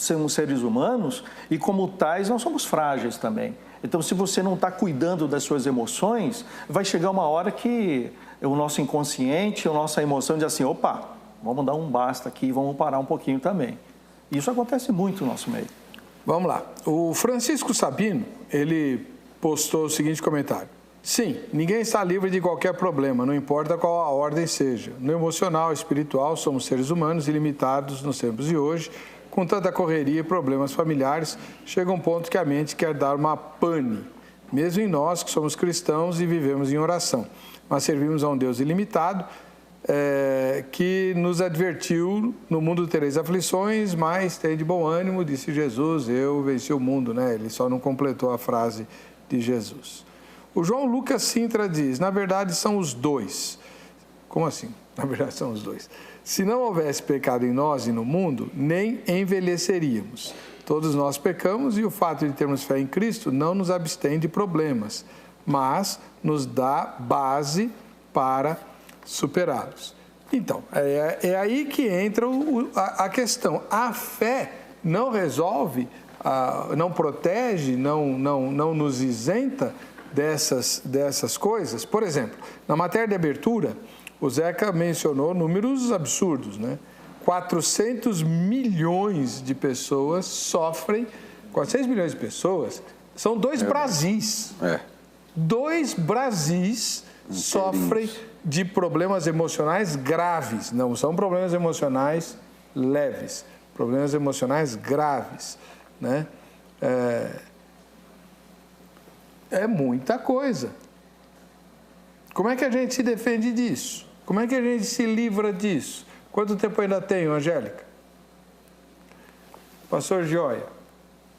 somos seres humanos e como tais nós somos frágeis também. Então se você não está cuidando das suas emoções, vai chegar uma hora que o nosso inconsciente, a nossa emoção diz assim, opa, vamos dar um basta aqui e vamos parar um pouquinho também. Isso acontece muito no nosso meio. Vamos lá. O Francisco Sabino, ele postou o seguinte comentário. Sim, ninguém está livre de qualquer problema, não importa qual a ordem seja. No emocional, espiritual, somos seres humanos ilimitados nos tempos de hoje. Com tanta correria e problemas familiares, chega um ponto que a mente quer dar uma pane. Mesmo em nós, que somos cristãos e vivemos em oração. Mas servimos a um Deus ilimitado, que nos advertiu, no mundo tereis aflições, mas tem de bom ânimo, disse Jesus, eu venci o mundo, né? Ele só não completou a frase de Jesus. O João Lucas Sintra diz, na verdade são os dois. Como assim? Na verdade são os dois. Se não houvesse pecado em nós e no mundo, nem envelheceríamos. Todos nós pecamos e o fato de termos fé em Cristo não nos abstém de problemas, mas nos dá base para superá-los. Então, é aí que entra a questão. A fé não resolve, não protege, não nos isenta dessas coisas. Por exemplo, na matéria de abertura, o Zeca mencionou números absurdos, né? 400 milhões de pessoas sofrem, 400 milhões de pessoas, são 2 Brasis. 2 Brasis sofrem de problemas emocionais graves, não são problemas emocionais leves, problemas emocionais graves, né? É muita coisa. Como é que a gente se defende disso? Como é que a gente se livra disso? Quanto tempo ainda tenho, Angélica? Pastor Gioia,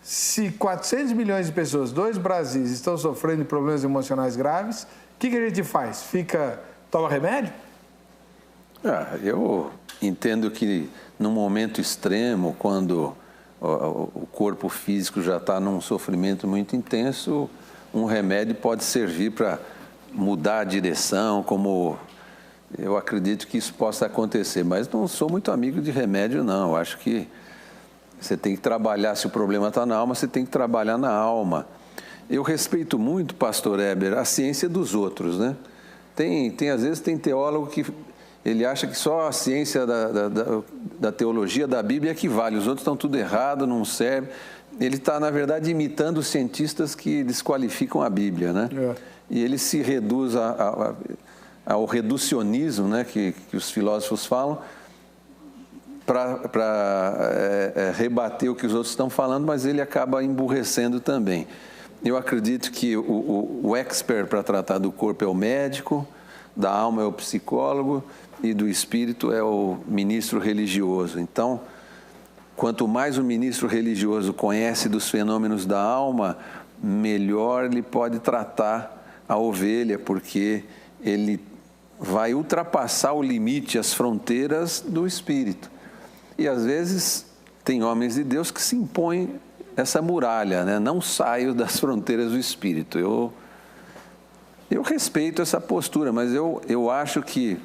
se 400 milhões de pessoas, 2 Brasis, estão sofrendo de problemas emocionais graves, o que a gente faz? Toma remédio? Eu entendo que num momento extremo, quando o corpo físico já está num sofrimento muito intenso, um remédio pode servir para mudar a direção, como eu acredito que isso possa acontecer, mas não sou muito amigo de remédio, não. Eu acho que você tem que trabalhar, se o problema está na alma, você tem que trabalhar na alma. Eu respeito muito, pastor Heber, a ciência dos outros, né? Às vezes tem teólogo que ele acha que só a ciência da teologia da Bíblia é que vale, os outros estão tudo errado, não serve. Ele está, na verdade, imitando os cientistas que desqualificam a Bíblia, né? E ele se reduz ao reducionismo, né, que os filósofos falam, para rebater o que os outros estão falando, mas ele acaba emburrecendo também. Eu acredito que o expert para tratar do corpo é o médico, da alma é o psicólogo e do espírito é o ministro religioso. Então, quanto mais o ministro religioso conhece dos fenômenos da alma, melhor ele pode tratar a ovelha, porque ele vai ultrapassar o limite, as fronteiras do espírito. E às vezes tem homens de Deus que se impõem essa muralha, né? Não saio das fronteiras do espírito. Eu respeito essa postura, mas eu acho que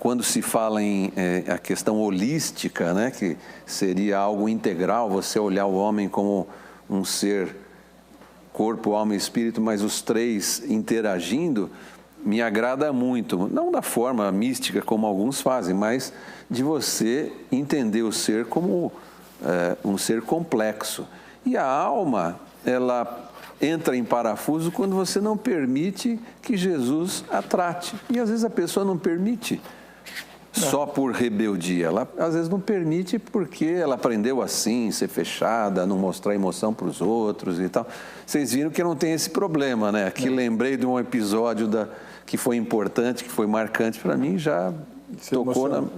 quando se fala em a questão holística, né, que seria algo integral, você olhar o homem como um ser, corpo, alma e espírito, mas os 3 interagindo, me agrada muito. Não da forma mística como alguns fazem, mas de você entender o ser como um ser complexo. E a alma, ela entra em parafuso quando você não permite que Jesus a trate. E às vezes a pessoa não permite só por rebeldia. Ela às vezes não permite porque ela aprendeu assim, ser fechada, não mostrar emoção para os outros e tal. Vocês viram que não tem esse problema, né? Aqui lembrei de um episódio que foi importante, que foi marcante para mim, já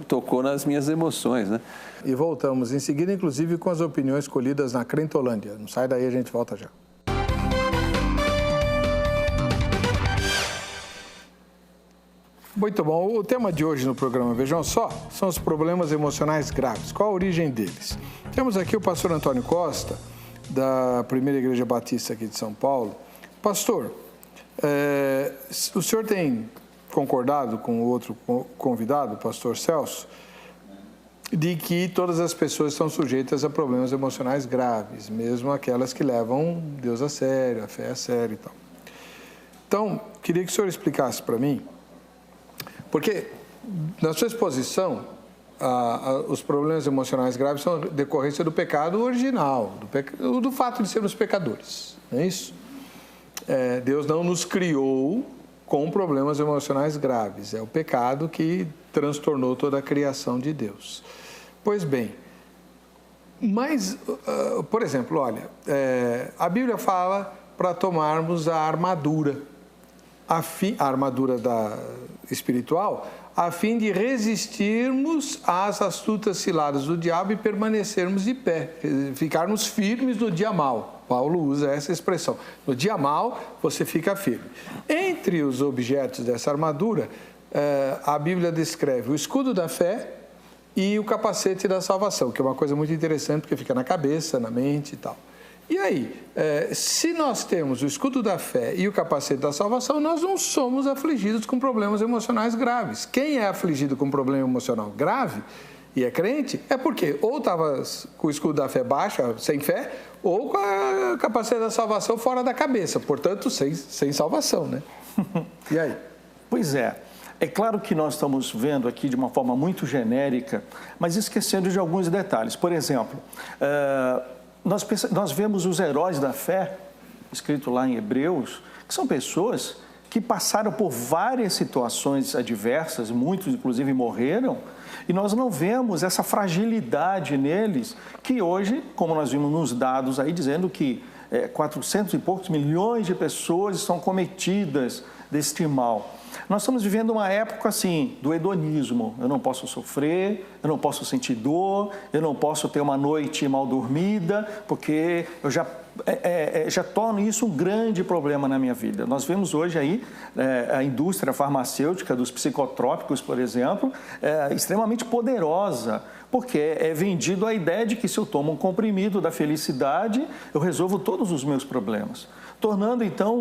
tocou nas minhas emoções, né? E voltamos em seguida, inclusive, com as opiniões colhidas na Crentolândia. Não sai daí, a gente volta já. Muito bom. O tema de hoje no programa, vejam só, são os problemas emocionais graves. Qual a origem deles? Temos aqui o pastor Antônio Costa, da Primeira Igreja Batista aqui de São Paulo. Pastor, o senhor tem concordado com o outro convidado, o pastor Celso, de que todas as pessoas estão sujeitas a problemas emocionais graves, mesmo aquelas que levam Deus a sério, a fé a sério e tal. Então, queria que o senhor explicasse para mim, porque na sua exposição, os problemas emocionais graves são decorrência do pecado original, do fato de sermos pecadores, não é isso? Deus não nos criou com problemas emocionais graves, é o pecado que transtornou toda a criação de Deus. Pois bem, mas, por exemplo, olha, a Bíblia fala para tomarmos a armadura, a armadura espiritual, a fim de resistirmos às astutas ciladas do diabo e permanecermos de pé, ficarmos firmes no dia mau. Paulo usa essa expressão. No dia mau, você fica firme. Entre os objetos dessa armadura, a Bíblia descreve o escudo da fé e o capacete da salvação, que é uma coisa muito interessante, porque fica na cabeça, na mente e tal. E aí, se nós temos o escudo da fé e o capacete da salvação, nós não somos afligidos com problemas emocionais graves. Quem é afligido com problema emocional grave e é crente, é porque ou estava com o escudo da fé baixa, sem fé, ou com a capacete da salvação fora da cabeça, portanto, sem salvação, né? E aí? Pois é. É claro que nós estamos vendo aqui de uma forma muito genérica, mas esquecendo de alguns detalhes. Por exemplo, nós vemos os heróis da fé, escrito lá em Hebreus, que são pessoas que passaram por várias situações adversas, muitos inclusive morreram, e nós não vemos essa fragilidade neles, que hoje, como nós vimos nos dados aí, dizendo que 400 e poucos milhões de pessoas estão cometidas deste mal. Nós estamos vivendo uma época assim, do hedonismo. Eu não posso sofrer, eu não posso sentir dor, eu não posso ter uma noite mal dormida, porque eu já torno isso um grande problema na minha vida. Nós vemos hoje aí a indústria farmacêutica dos psicotrópicos, por exemplo, extremamente poderosa, porque é vendido a ideia de que se eu tomo um comprimido da felicidade, eu resolvo todos os meus problemas. Tornando, então,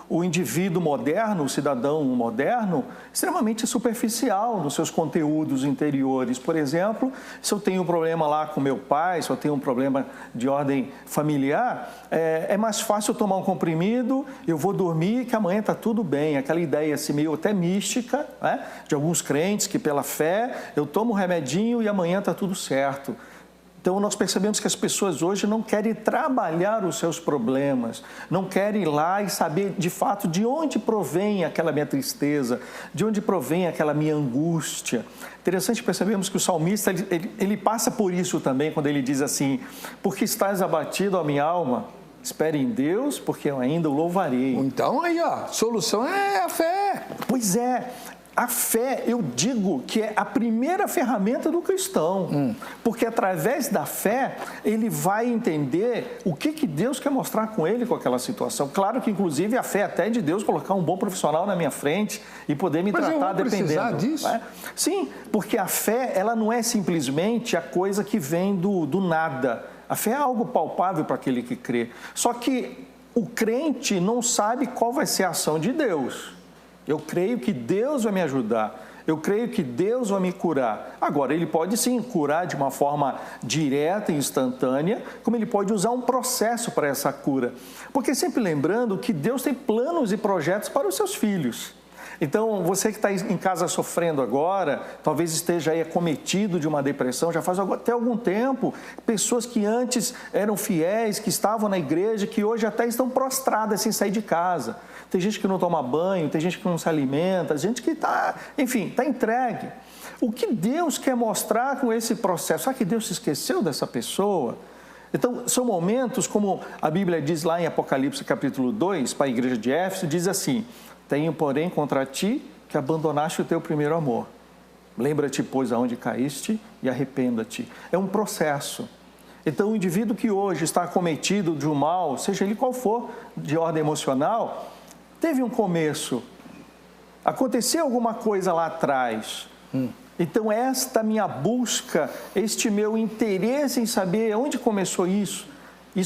o indivíduo moderno, o cidadão moderno, extremamente superficial nos seus conteúdos interiores. Por exemplo, se eu tenho um problema lá com meu pai, se eu tenho um problema de ordem familiar, é mais fácil eu tomar um comprimido, eu vou dormir que amanhã está tudo bem. Aquela ideia assim, meio até mística, né, de alguns crentes que pela fé eu tomo um remedinho e amanhã está tudo certo. Então, nós percebemos que as pessoas hoje não querem trabalhar os seus problemas, não querem ir lá e saber, de fato, de onde provém aquela minha tristeza, de onde provém aquela minha angústia. Interessante percebemos que o salmista, ele passa por isso também, quando ele diz assim, porque estás abatido, ó minha alma, espere em Deus, porque eu ainda o louvarei. Então, aí, ó, solução é a fé. Pois é. A fé, eu digo que é a primeira ferramenta do cristão, porque através da fé ele vai entender o que Deus quer mostrar com ele, com aquela situação. Claro que, inclusive, a fé até é de Deus colocar um bom profissional na minha frente e poder me tratar dependendo. Mas disso? Né? Sim, porque a fé, ela não é simplesmente a coisa que vem do nada. A fé é algo palpável para aquele que crê. Só que o crente não sabe qual vai ser a ação de Deus. Eu creio que Deus vai me ajudar, eu creio que Deus vai me curar. Agora, ele pode sim curar de uma forma direta e instantânea, como ele pode usar um processo para essa cura. Porque sempre lembrando que Deus tem planos e projetos para os seus filhos. Então, você que está em casa sofrendo agora, talvez esteja aí acometido de uma depressão, já faz até algum tempo, pessoas que antes eram fiéis, que estavam na igreja, que hoje até estão prostradas sem sair de casa. Tem gente que não toma banho, tem gente que não se alimenta, gente que está, enfim, está entregue. O que Deus quer mostrar com esse processo? Será que Deus se esqueceu dessa pessoa? Então, são momentos, como a Bíblia diz lá em Apocalipse capítulo 2, para a igreja de Éfeso, diz assim, tenho, porém, contra ti que abandonaste o teu primeiro amor. Lembra-te, pois, aonde caíste e arrependa-te. É um processo. Então, o indivíduo que hoje está acometido de um mal, seja ele qual for, de ordem emocional, teve um começo. Aconteceu alguma coisa lá atrás. Então, esta minha busca, este meu interesse em saber onde começou isso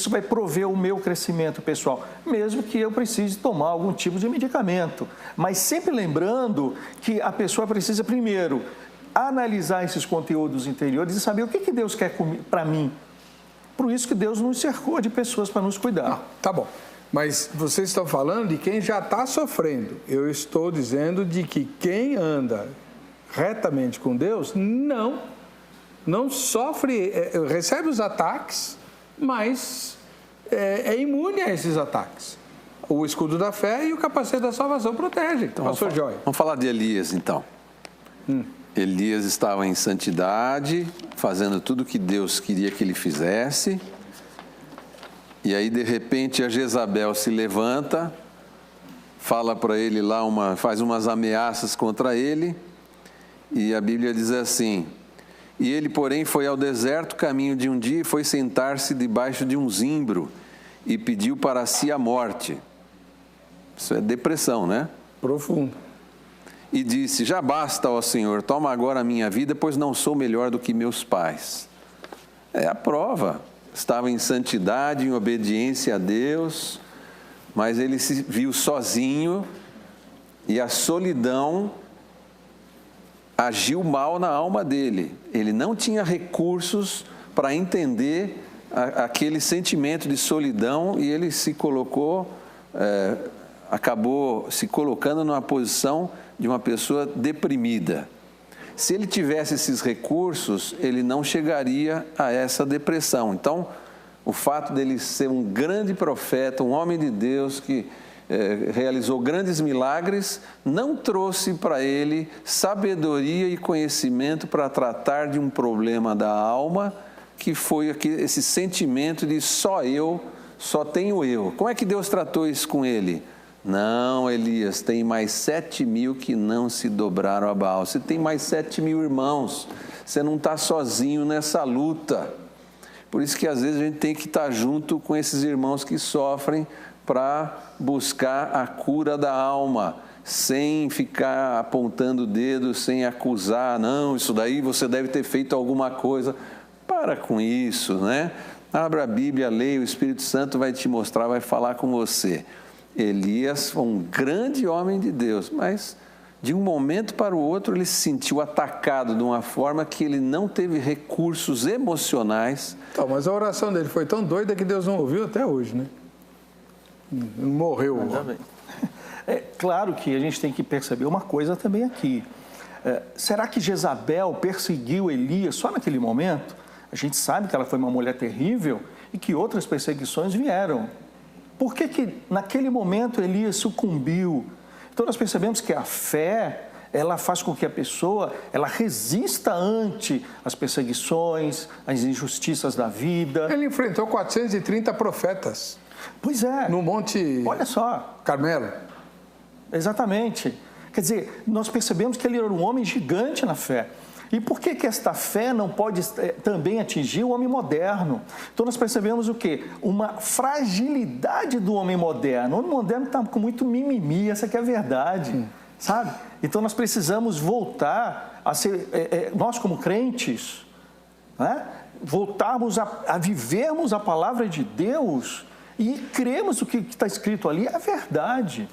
vai prover o meu crescimento pessoal, mesmo que eu precise tomar algum tipo de medicamento. Mas sempre lembrando que a pessoa precisa, primeiro, analisar esses conteúdos interiores e saber o que Deus quer para mim. Por isso que Deus nos cercou de pessoas para nos cuidar. Tá bom. Mas vocês estão falando de quem já está sofrendo. Eu estou dizendo de que quem anda retamente com Deus não sofre, recebe os ataques, mas é imune a esses ataques. O escudo da fé e o capacete da salvação protegem. Então, Pastor Joy. Vamos falar de Elias, então. Elias estava em santidade, fazendo tudo o que Deus queria que ele fizesse. E aí, de repente, a Jezabel se levanta, fala para ele lá, faz umas ameaças contra ele. E a Bíblia diz assim: e ele, porém, foi ao deserto caminho de um dia e foi sentar-se debaixo de um zimbro e pediu para si a morte. Isso é depressão, né? Profundo. E disse: já basta, ó Senhor, toma agora a minha vida, pois não sou melhor do que meus pais. É a prova. Estava em santidade, em obediência a Deus, mas ele se viu sozinho e a solidão agiu mal na alma dele. Ele não tinha recursos para entender aquele sentimento de solidão e ele se colocou, acabou se colocando numa posição de uma pessoa deprimida. Se ele tivesse esses recursos, ele não chegaria a essa depressão. Então, o fato dele ser um grande profeta, um homem de Deus que realizou grandes milagres, não trouxe para ele sabedoria e conhecimento para tratar de um problema da alma, que foi esse sentimento de só tenho eu. Como é que Deus tratou isso com ele? Não, Elias, tem mais 7.000 que não se dobraram a Baal. Você tem mais 7.000 irmãos. Você não está sozinho nessa luta. Por isso que às vezes a gente tem que estar junto com esses irmãos que sofrem para buscar a cura da alma, sem ficar apontando o dedo, sem acusar. Não, isso daí você deve ter feito alguma coisa. Para com isso, né? Abra a Bíblia, leia, o Espírito Santo vai te mostrar, vai falar com você. Elias foi um grande homem de Deus, mas de um momento para o outro ele se sentiu atacado de uma forma que ele não teve recursos emocionais. Então, mas a oração dele foi tão doida que Deus não ouviu até hoje, né? Morreu. É claro que a gente tem que perceber uma coisa também aqui. Será que Jezabel perseguiu Elias só naquele momento? A gente sabe que ela foi uma mulher terrível e que outras perseguições vieram. Por que naquele momento Elias sucumbiu? Então nós percebemos que a fé, ela faz com que a pessoa, ela resista ante as perseguições, as injustiças da vida. Ele enfrentou 430 profetas. Pois é. No Monte... Olha só. Carmelo. Exatamente. Quer dizer, nós percebemos que ele era um homem gigante na fé. E por que esta fé não pode também atingir o homem moderno? Então nós percebemos o quê? Uma fragilidade do homem moderno. O homem moderno está com muito mimimi, essa que é a verdade, sabe? Então nós precisamos voltar a ser, nós como crentes, né? Voltarmos a vivermos a palavra de Deus e cremos o que está escrito ali, é a verdade.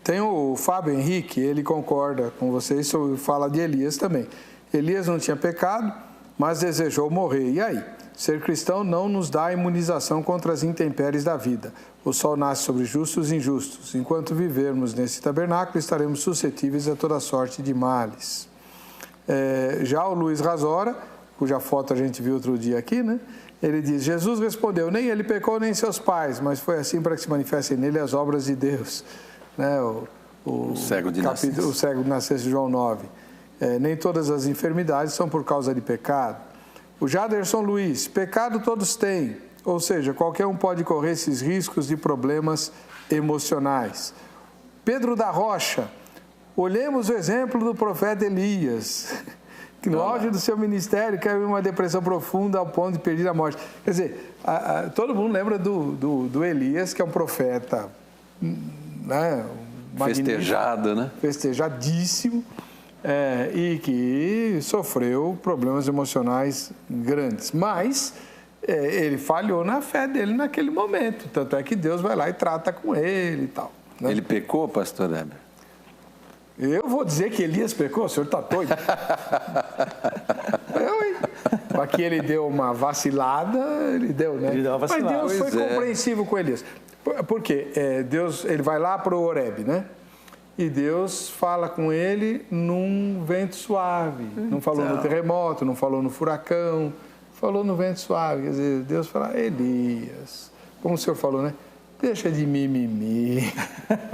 Tem o Fábio Henrique, ele concorda com vocês, fala de Elias também. Elias não tinha pecado, mas desejou morrer. E aí? Ser cristão não nos dá imunização contra as intempéries da vida. O sol nasce sobre justos e injustos. Enquanto vivermos nesse tabernáculo, estaremos suscetíveis a toda sorte de males. Já o Luiz Razora, cuja foto a gente viu outro dia aqui, né? Ele diz: Jesus respondeu, nem ele pecou, nem seus pais, mas foi assim para que se manifestem nele as obras de Deus. Né? O cego de nascença. O cego de nascença, João 9. Nem todas as enfermidades são por causa de pecado. O Jaderson Luiz: pecado todos têm, ou seja, qualquer um pode correr esses riscos de problemas emocionais. Pedro da Rocha: olhemos o exemplo do profeta Elias, que no auge do seu ministério caiu em uma depressão profunda ao ponto de perder a morte. Quer dizer, todo mundo lembra do Elias, que é um profeta, né, Festejado, né? Festejadíssimo, e que sofreu problemas emocionais grandes. Mas ele falhou na fé dele naquele momento. Tanto é que Deus vai lá e trata com ele e tal. Né? Ele pecou, pastor Heber? Eu vou dizer que Elias pecou? O senhor está doido? Aqui ele deu uma vacilada, ele deu, né? Ele deu uma vacilada. Mas Deus foi compreensivo com Elias. Por quê? Deus, ele vai lá para o Horebe, né? E Deus fala com ele num vento suave. Não falou no terremoto, não falou no furacão, falou no vento suave. Quer dizer, Deus fala, Elias, como o senhor falou, né? Deixa de mimimi.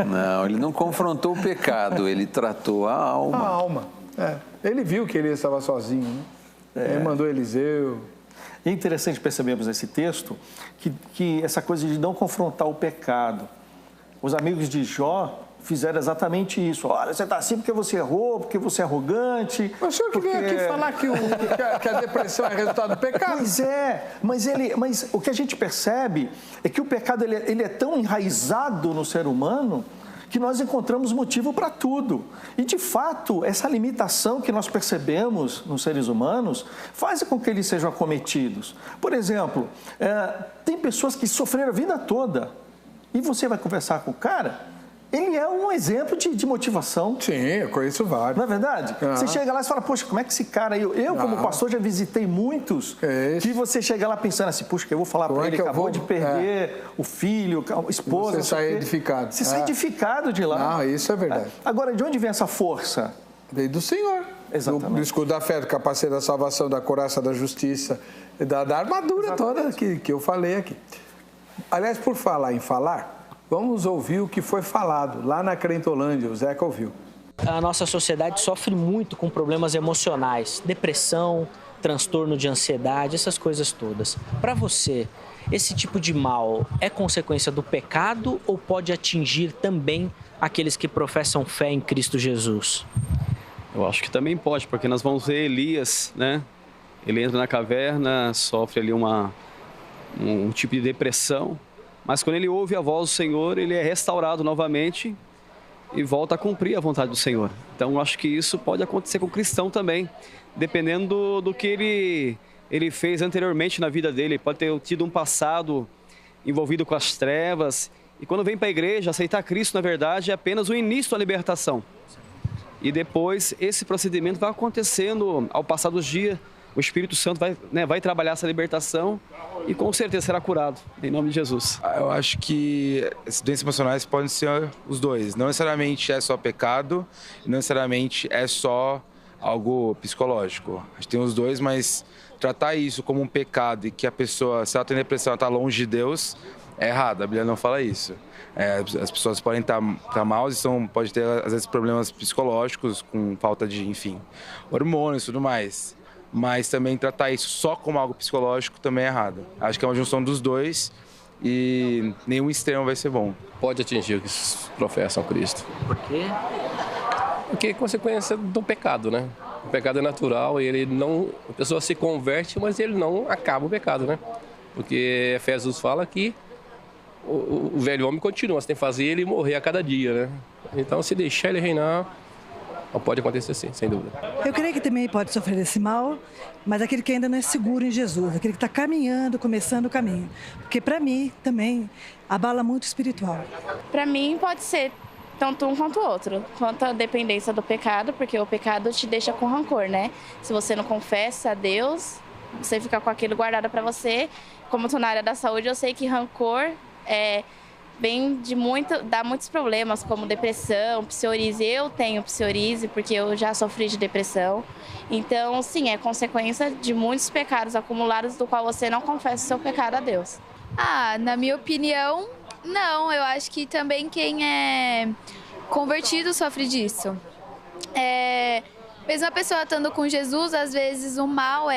Não, ele não confrontou o pecado, ele tratou a alma. A alma, Ele viu que Elias estava sozinho, né? Ele mandou Eliseu. É interessante percebermos nesse texto que essa coisa de não confrontar o pecado. Os amigos de Jó fizeram exatamente isso. Olha, você está assim porque você errou, porque você é arrogante. Mas o senhor que veio aqui falar que a depressão é resultado do pecado? Pois é, mas o que a gente percebe é que o pecado ele é tão enraizado no ser humano que nós encontramos motivo para tudo. E, de fato, essa limitação que nós percebemos nos seres humanos faz com que eles sejam acometidos. Por exemplo, tem pessoas que sofreram a vida toda e você vai conversar com o cara, ele é um exemplo de motivação. Sim, eu conheço vários. Não é verdade? Você chega lá e fala, poxa, como é que esse cara... Eu como pastor, já visitei muitos que você chega lá pensando assim, puxa, que eu vou falar para ele, acabou de perder o filho, a esposa... Você sai edificado. Você sai edificado de lá. Não, isso é verdade. Agora, de onde vem essa força? Veio do Senhor. Exatamente. Do escudo da fé, do capacete da salvação, da couraça da justiça, da armadura toda que eu falei aqui. Aliás, por falar em falar... Vamos ouvir o que foi falado lá na Crentolândia, o Zeca ouviu. A nossa sociedade sofre muito com problemas emocionais, depressão, transtorno de ansiedade, essas coisas todas. Para você, esse tipo de mal é consequência do pecado ou pode atingir também aqueles que professam fé em Cristo Jesus? Eu acho que também pode, porque nós vamos ver Elias, né? Ele entra na caverna, sofre ali um tipo de depressão. Mas quando ele ouve a voz do Senhor, ele é restaurado novamente e volta a cumprir a vontade do Senhor. Então, acho que isso pode acontecer com o cristão também, dependendo do que ele fez anteriormente na vida dele. Ele pode ter tido um passado envolvido com as trevas. E quando vem para a igreja, aceitar Cristo, na verdade, é apenas o início da libertação. E depois, esse procedimento vai acontecendo ao passar dos dias. O Espírito Santo vai trabalhar essa libertação e com certeza será curado, em nome de Jesus. Eu acho que as doenças emocionais podem ser os dois. Não necessariamente é só pecado, não necessariamente é só algo psicológico. A gente tem os dois, mas tratar isso como um pecado e que a pessoa, se ela tem depressão, ela está longe de Deus, é errado. A Bíblia não fala isso. As pessoas podem estar mal e pode ter, às vezes, problemas psicológicos com falta de, enfim, hormônios e tudo mais. Mas também tratar isso só como algo psicológico também é errado. Acho que é uma junção dos dois e nenhum extremo vai ser bom. Pode atingir os que professam Cristo. Por quê? Porque é consequência do pecado, né? O pecado é natural, a pessoa se converte, mas ele não acaba o pecado, né? Porque Efésios fala que o velho homem continua, você tem que fazer ele morrer a cada dia, né? Então, se deixar ele reinar... Pode acontecer sim, sem dúvida. Eu creio que também pode sofrer esse mal, mas aquele que ainda não é seguro em Jesus, aquele que está caminhando, começando o caminho. Porque para mim também abala muito o espiritual. Para mim pode ser tanto um quanto o outro, quanto a dependência do pecado, porque o pecado te deixa com rancor, né? Se você não confessa a Deus, você fica com aquilo guardado para você. Como eu estou na área da saúde, eu sei que rancor dá muitos problemas, como depressão, psoríase. Eu tenho psoríase porque eu já sofri de depressão. Então, sim, é consequência de muitos pecados acumulados do qual você não confessa o seu pecado a Deus. Na minha opinião, não. Eu acho que também quem é convertido sofre disso. Mesmo a pessoa estando com Jesus, às vezes o mal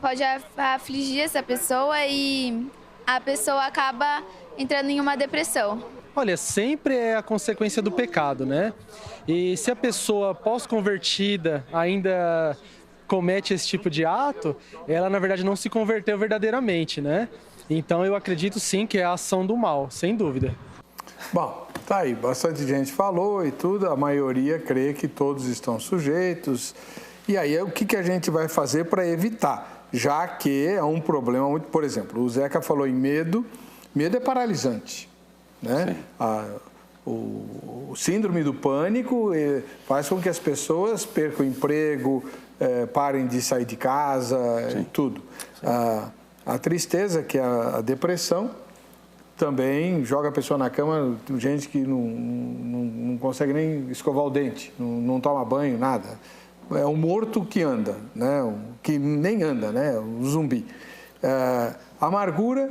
pode afligir essa pessoa e a pessoa acaba entrando em uma depressão. Olha, sempre é a consequência do pecado, né? E se a pessoa pós-convertida ainda comete esse tipo de ato, ela na verdade não se converteu verdadeiramente, né? Então eu acredito sim que é a ação do mal, sem dúvida. Bom, Tá aí, bastante gente falou e tudo, a maioria crê que todos estão sujeitos. E aí, o que a gente vai fazer para evitar? Já que é um problema muito... Por exemplo, o Zeca falou em medo. Medo é paralisante, né? O síndrome do pânico faz com que as pessoas percam o emprego, parem de sair de casa, tudo. A tristeza, que é a depressão, também joga a pessoa na cama, gente que não consegue nem escovar o dente, não toma banho, nada. É um morto que anda, né? Que nem anda, né? Um zumbi. Amargura,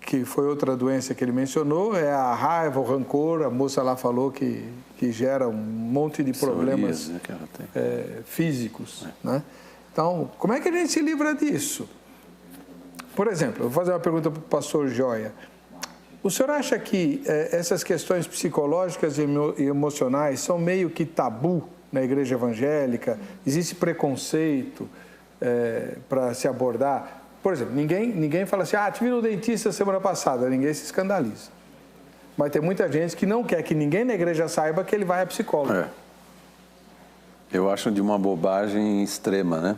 que foi outra doença que ele mencionou, é a raiva, o rancor. A moça lá falou que gera um monte de problemas físicos, né? Então, como é que a gente se livra disso? Por exemplo, eu vou fazer uma pergunta para o pastor Joia. O senhor acha que essas questões psicológicas e emocionais são meio que tabu na igreja evangélica? Existe preconceito para se abordar? Por exemplo, ninguém fala assim, tive no dentista semana passada, ninguém se escandaliza. Mas tem muita gente que não quer que ninguém na igreja saiba que ele vai a psicólogo. Eu acho de uma bobagem extrema, né?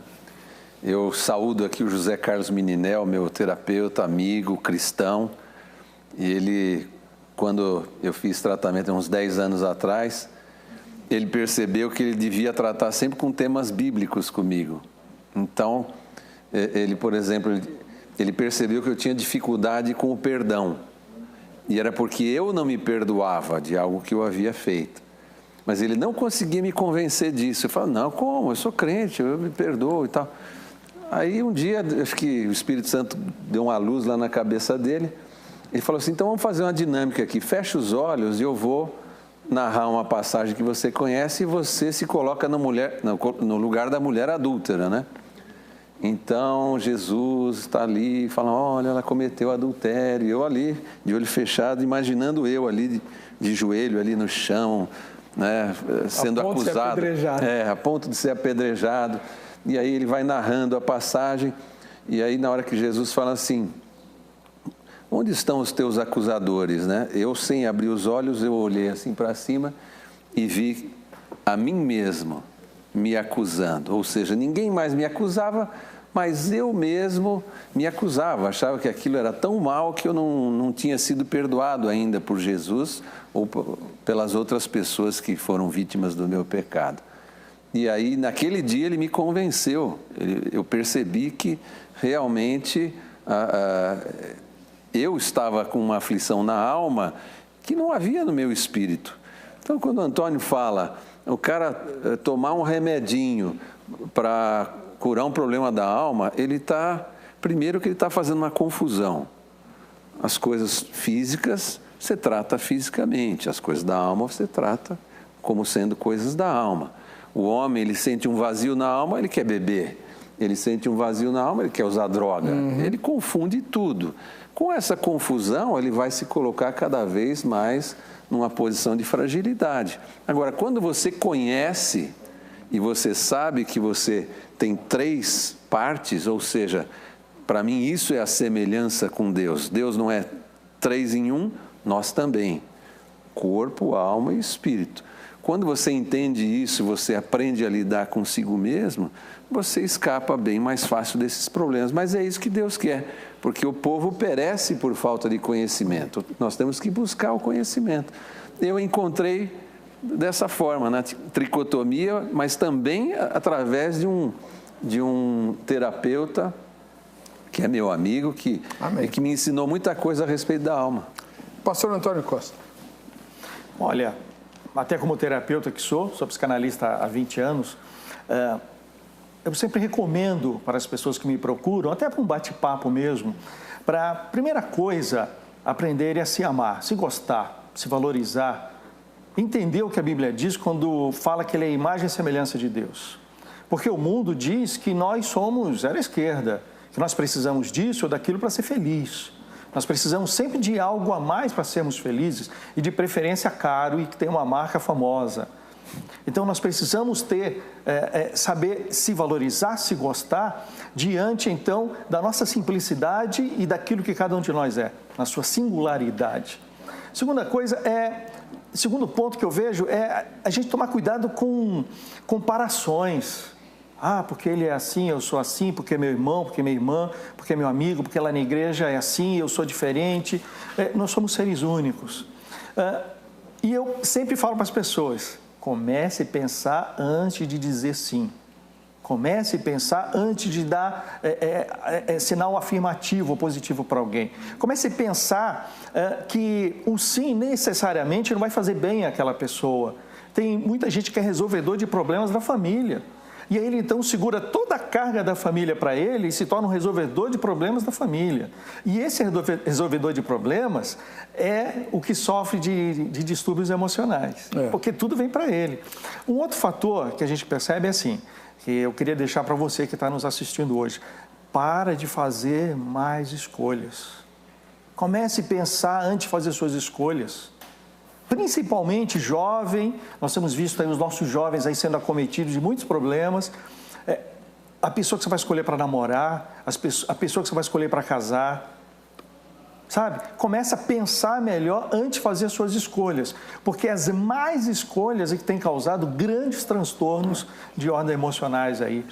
Eu saúdo aqui o José Carlos Mininel, meu terapeuta, amigo, cristão. E ele, quando eu fiz tratamento uns 10 anos atrás, ele percebeu que ele devia tratar sempre com temas bíblicos comigo. Então, ele, por exemplo, ele percebeu que eu tinha dificuldade com o perdão. E era porque eu não me perdoava de algo que eu havia feito. Mas ele não conseguia me convencer disso. Eu falava, não, como? Eu sou crente, eu me perdoo e tal. Aí um dia, acho que o Espírito Santo deu uma luz lá na cabeça dele. Ele falou assim, então vamos fazer uma dinâmica aqui. Fecha os olhos e eu vou narrar uma passagem que você conhece e você se coloca no lugar da mulher adúltera, né? Então, Jesus está ali e fala, olha, ela cometeu adultério. Eu ali, de olho fechado, imaginando eu ali, de joelho ali no chão, né, sendo acusado. A ponto de ser apedrejado. E aí ele vai narrando a passagem. E aí, na hora que Jesus fala assim, onde estão os teus acusadores, né? Eu, sem abrir os olhos, eu olhei assim para cima e vi a mim mesmo me acusando. Ou seja, ninguém mais me acusava, mas eu mesmo me acusava. Achava que aquilo era tão mal que eu não tinha sido perdoado ainda por Jesus ou pelas outras pessoas que foram vítimas do meu pecado. E aí, naquele dia, ele me convenceu. Eu percebi que realmente eu estava com uma aflição na alma que não havia no meu espírito. Então, quando o Antônio fala, o cara tomar um remedinho para curar um problema da alma, primeiro que ele está fazendo uma confusão. As coisas físicas você trata fisicamente, as coisas da alma você trata como sendo coisas da alma. O homem, ele sente um vazio na alma, ele quer beber. Ele sente um vazio na alma, ele quer usar droga. Ele confunde tudo. Com essa confusão, ele vai se colocar cada vez mais numa posição de fragilidade. Agora, quando você conhece e você sabe que você tem 3 partes, ou seja, para mim isso é a semelhança com Deus. Deus não é 3 em 1, nós também. Corpo, alma e espírito. Quando você entende isso, você aprende a lidar consigo mesmo, você escapa bem mais fácil desses problemas. Mas é isso que Deus quer, porque o povo perece por falta de conhecimento. Nós temos que buscar o conhecimento. Eu encontrei dessa forma, na tricotomia, mas também através de um terapeuta, que é meu amigo, que me ensinou muita coisa a respeito da alma. Pastor Antônio Costa. Olha, até como terapeuta que sou psicanalista há 20 anos, eu sempre recomendo para as pessoas que me procuram, até para um bate-papo mesmo, para, primeira coisa, aprenderem a se amar, se gostar, se valorizar, entender o que a Bíblia diz quando fala que ele é a imagem e semelhança de Deus. Porque o mundo diz que nós somos zero esquerda, que nós precisamos disso ou daquilo para ser feliz. Nós precisamos sempre de algo a mais para sermos felizes e de preferência caro e que tem uma marca famosa. Então nós precisamos saber se valorizar, se gostar, diante então da nossa simplicidade e daquilo que cada um de nós é, na sua singularidade. Segunda coisa segundo ponto que eu vejo é a gente tomar cuidado com comparações. Porque ele é assim, eu sou assim, porque é meu irmão, porque é minha irmã, porque é meu amigo, porque lá na igreja é assim, eu sou diferente. Nós somos seres únicos. E eu sempre falo para as pessoas, comece a pensar antes de dizer sim. Comece a pensar antes de dar sinal afirmativo ou positivo para alguém. Comece a pensar que o sim necessariamente não vai fazer bem àquela pessoa. Tem muita gente que é resolvedor de problemas da família. E aí ele então segura toda a carga da família para ele e se torna um resolvedor de problemas da família. E esse resolvedor de problemas é o que sofre de distúrbios emocionais, porque tudo vem para ele. Um outro fator que a gente percebe é assim, que eu queria deixar para você que está nos assistindo hoje. Para de fazer mais escolhas. Comece a pensar antes de fazer suas escolhas. Principalmente jovem, nós temos visto aí os nossos jovens aí sendo acometidos de muitos problemas. A pessoa que você vai escolher para namorar, a pessoa que você vai escolher para casar. Sabe? Começa a pensar melhor antes de fazer suas escolhas, porque as más escolhas é que têm causado grandes transtornos de ordem emocionais aí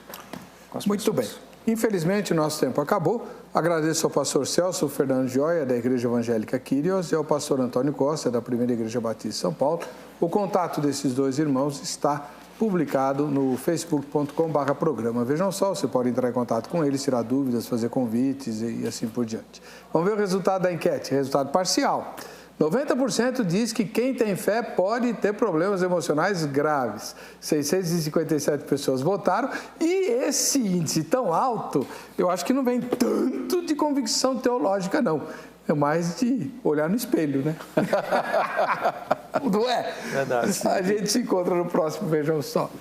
com as pessoas. Muito bem. Infelizmente, o nosso tempo acabou. Agradeço ao pastor Celso Fernando Gioia, da Igreja Evangélica Quírios, e ao pastor Antônio Costa, da Primeira Igreja Batista de São Paulo. O contato desses dois irmãos está publicado no facebook.com/programa. Vejam só, você pode entrar em contato com eles, tirar dúvidas, fazer convites e assim por diante. Vamos ver o resultado da enquete, resultado parcial. 90% diz que quem tem fé pode ter problemas emocionais graves. 657 pessoas votaram e esse índice tão alto, eu acho que não vem tanto de convicção teológica, não. É mais de olhar no espelho, né? Não é? Verdade. A gente se encontra no próximo Vejam Só.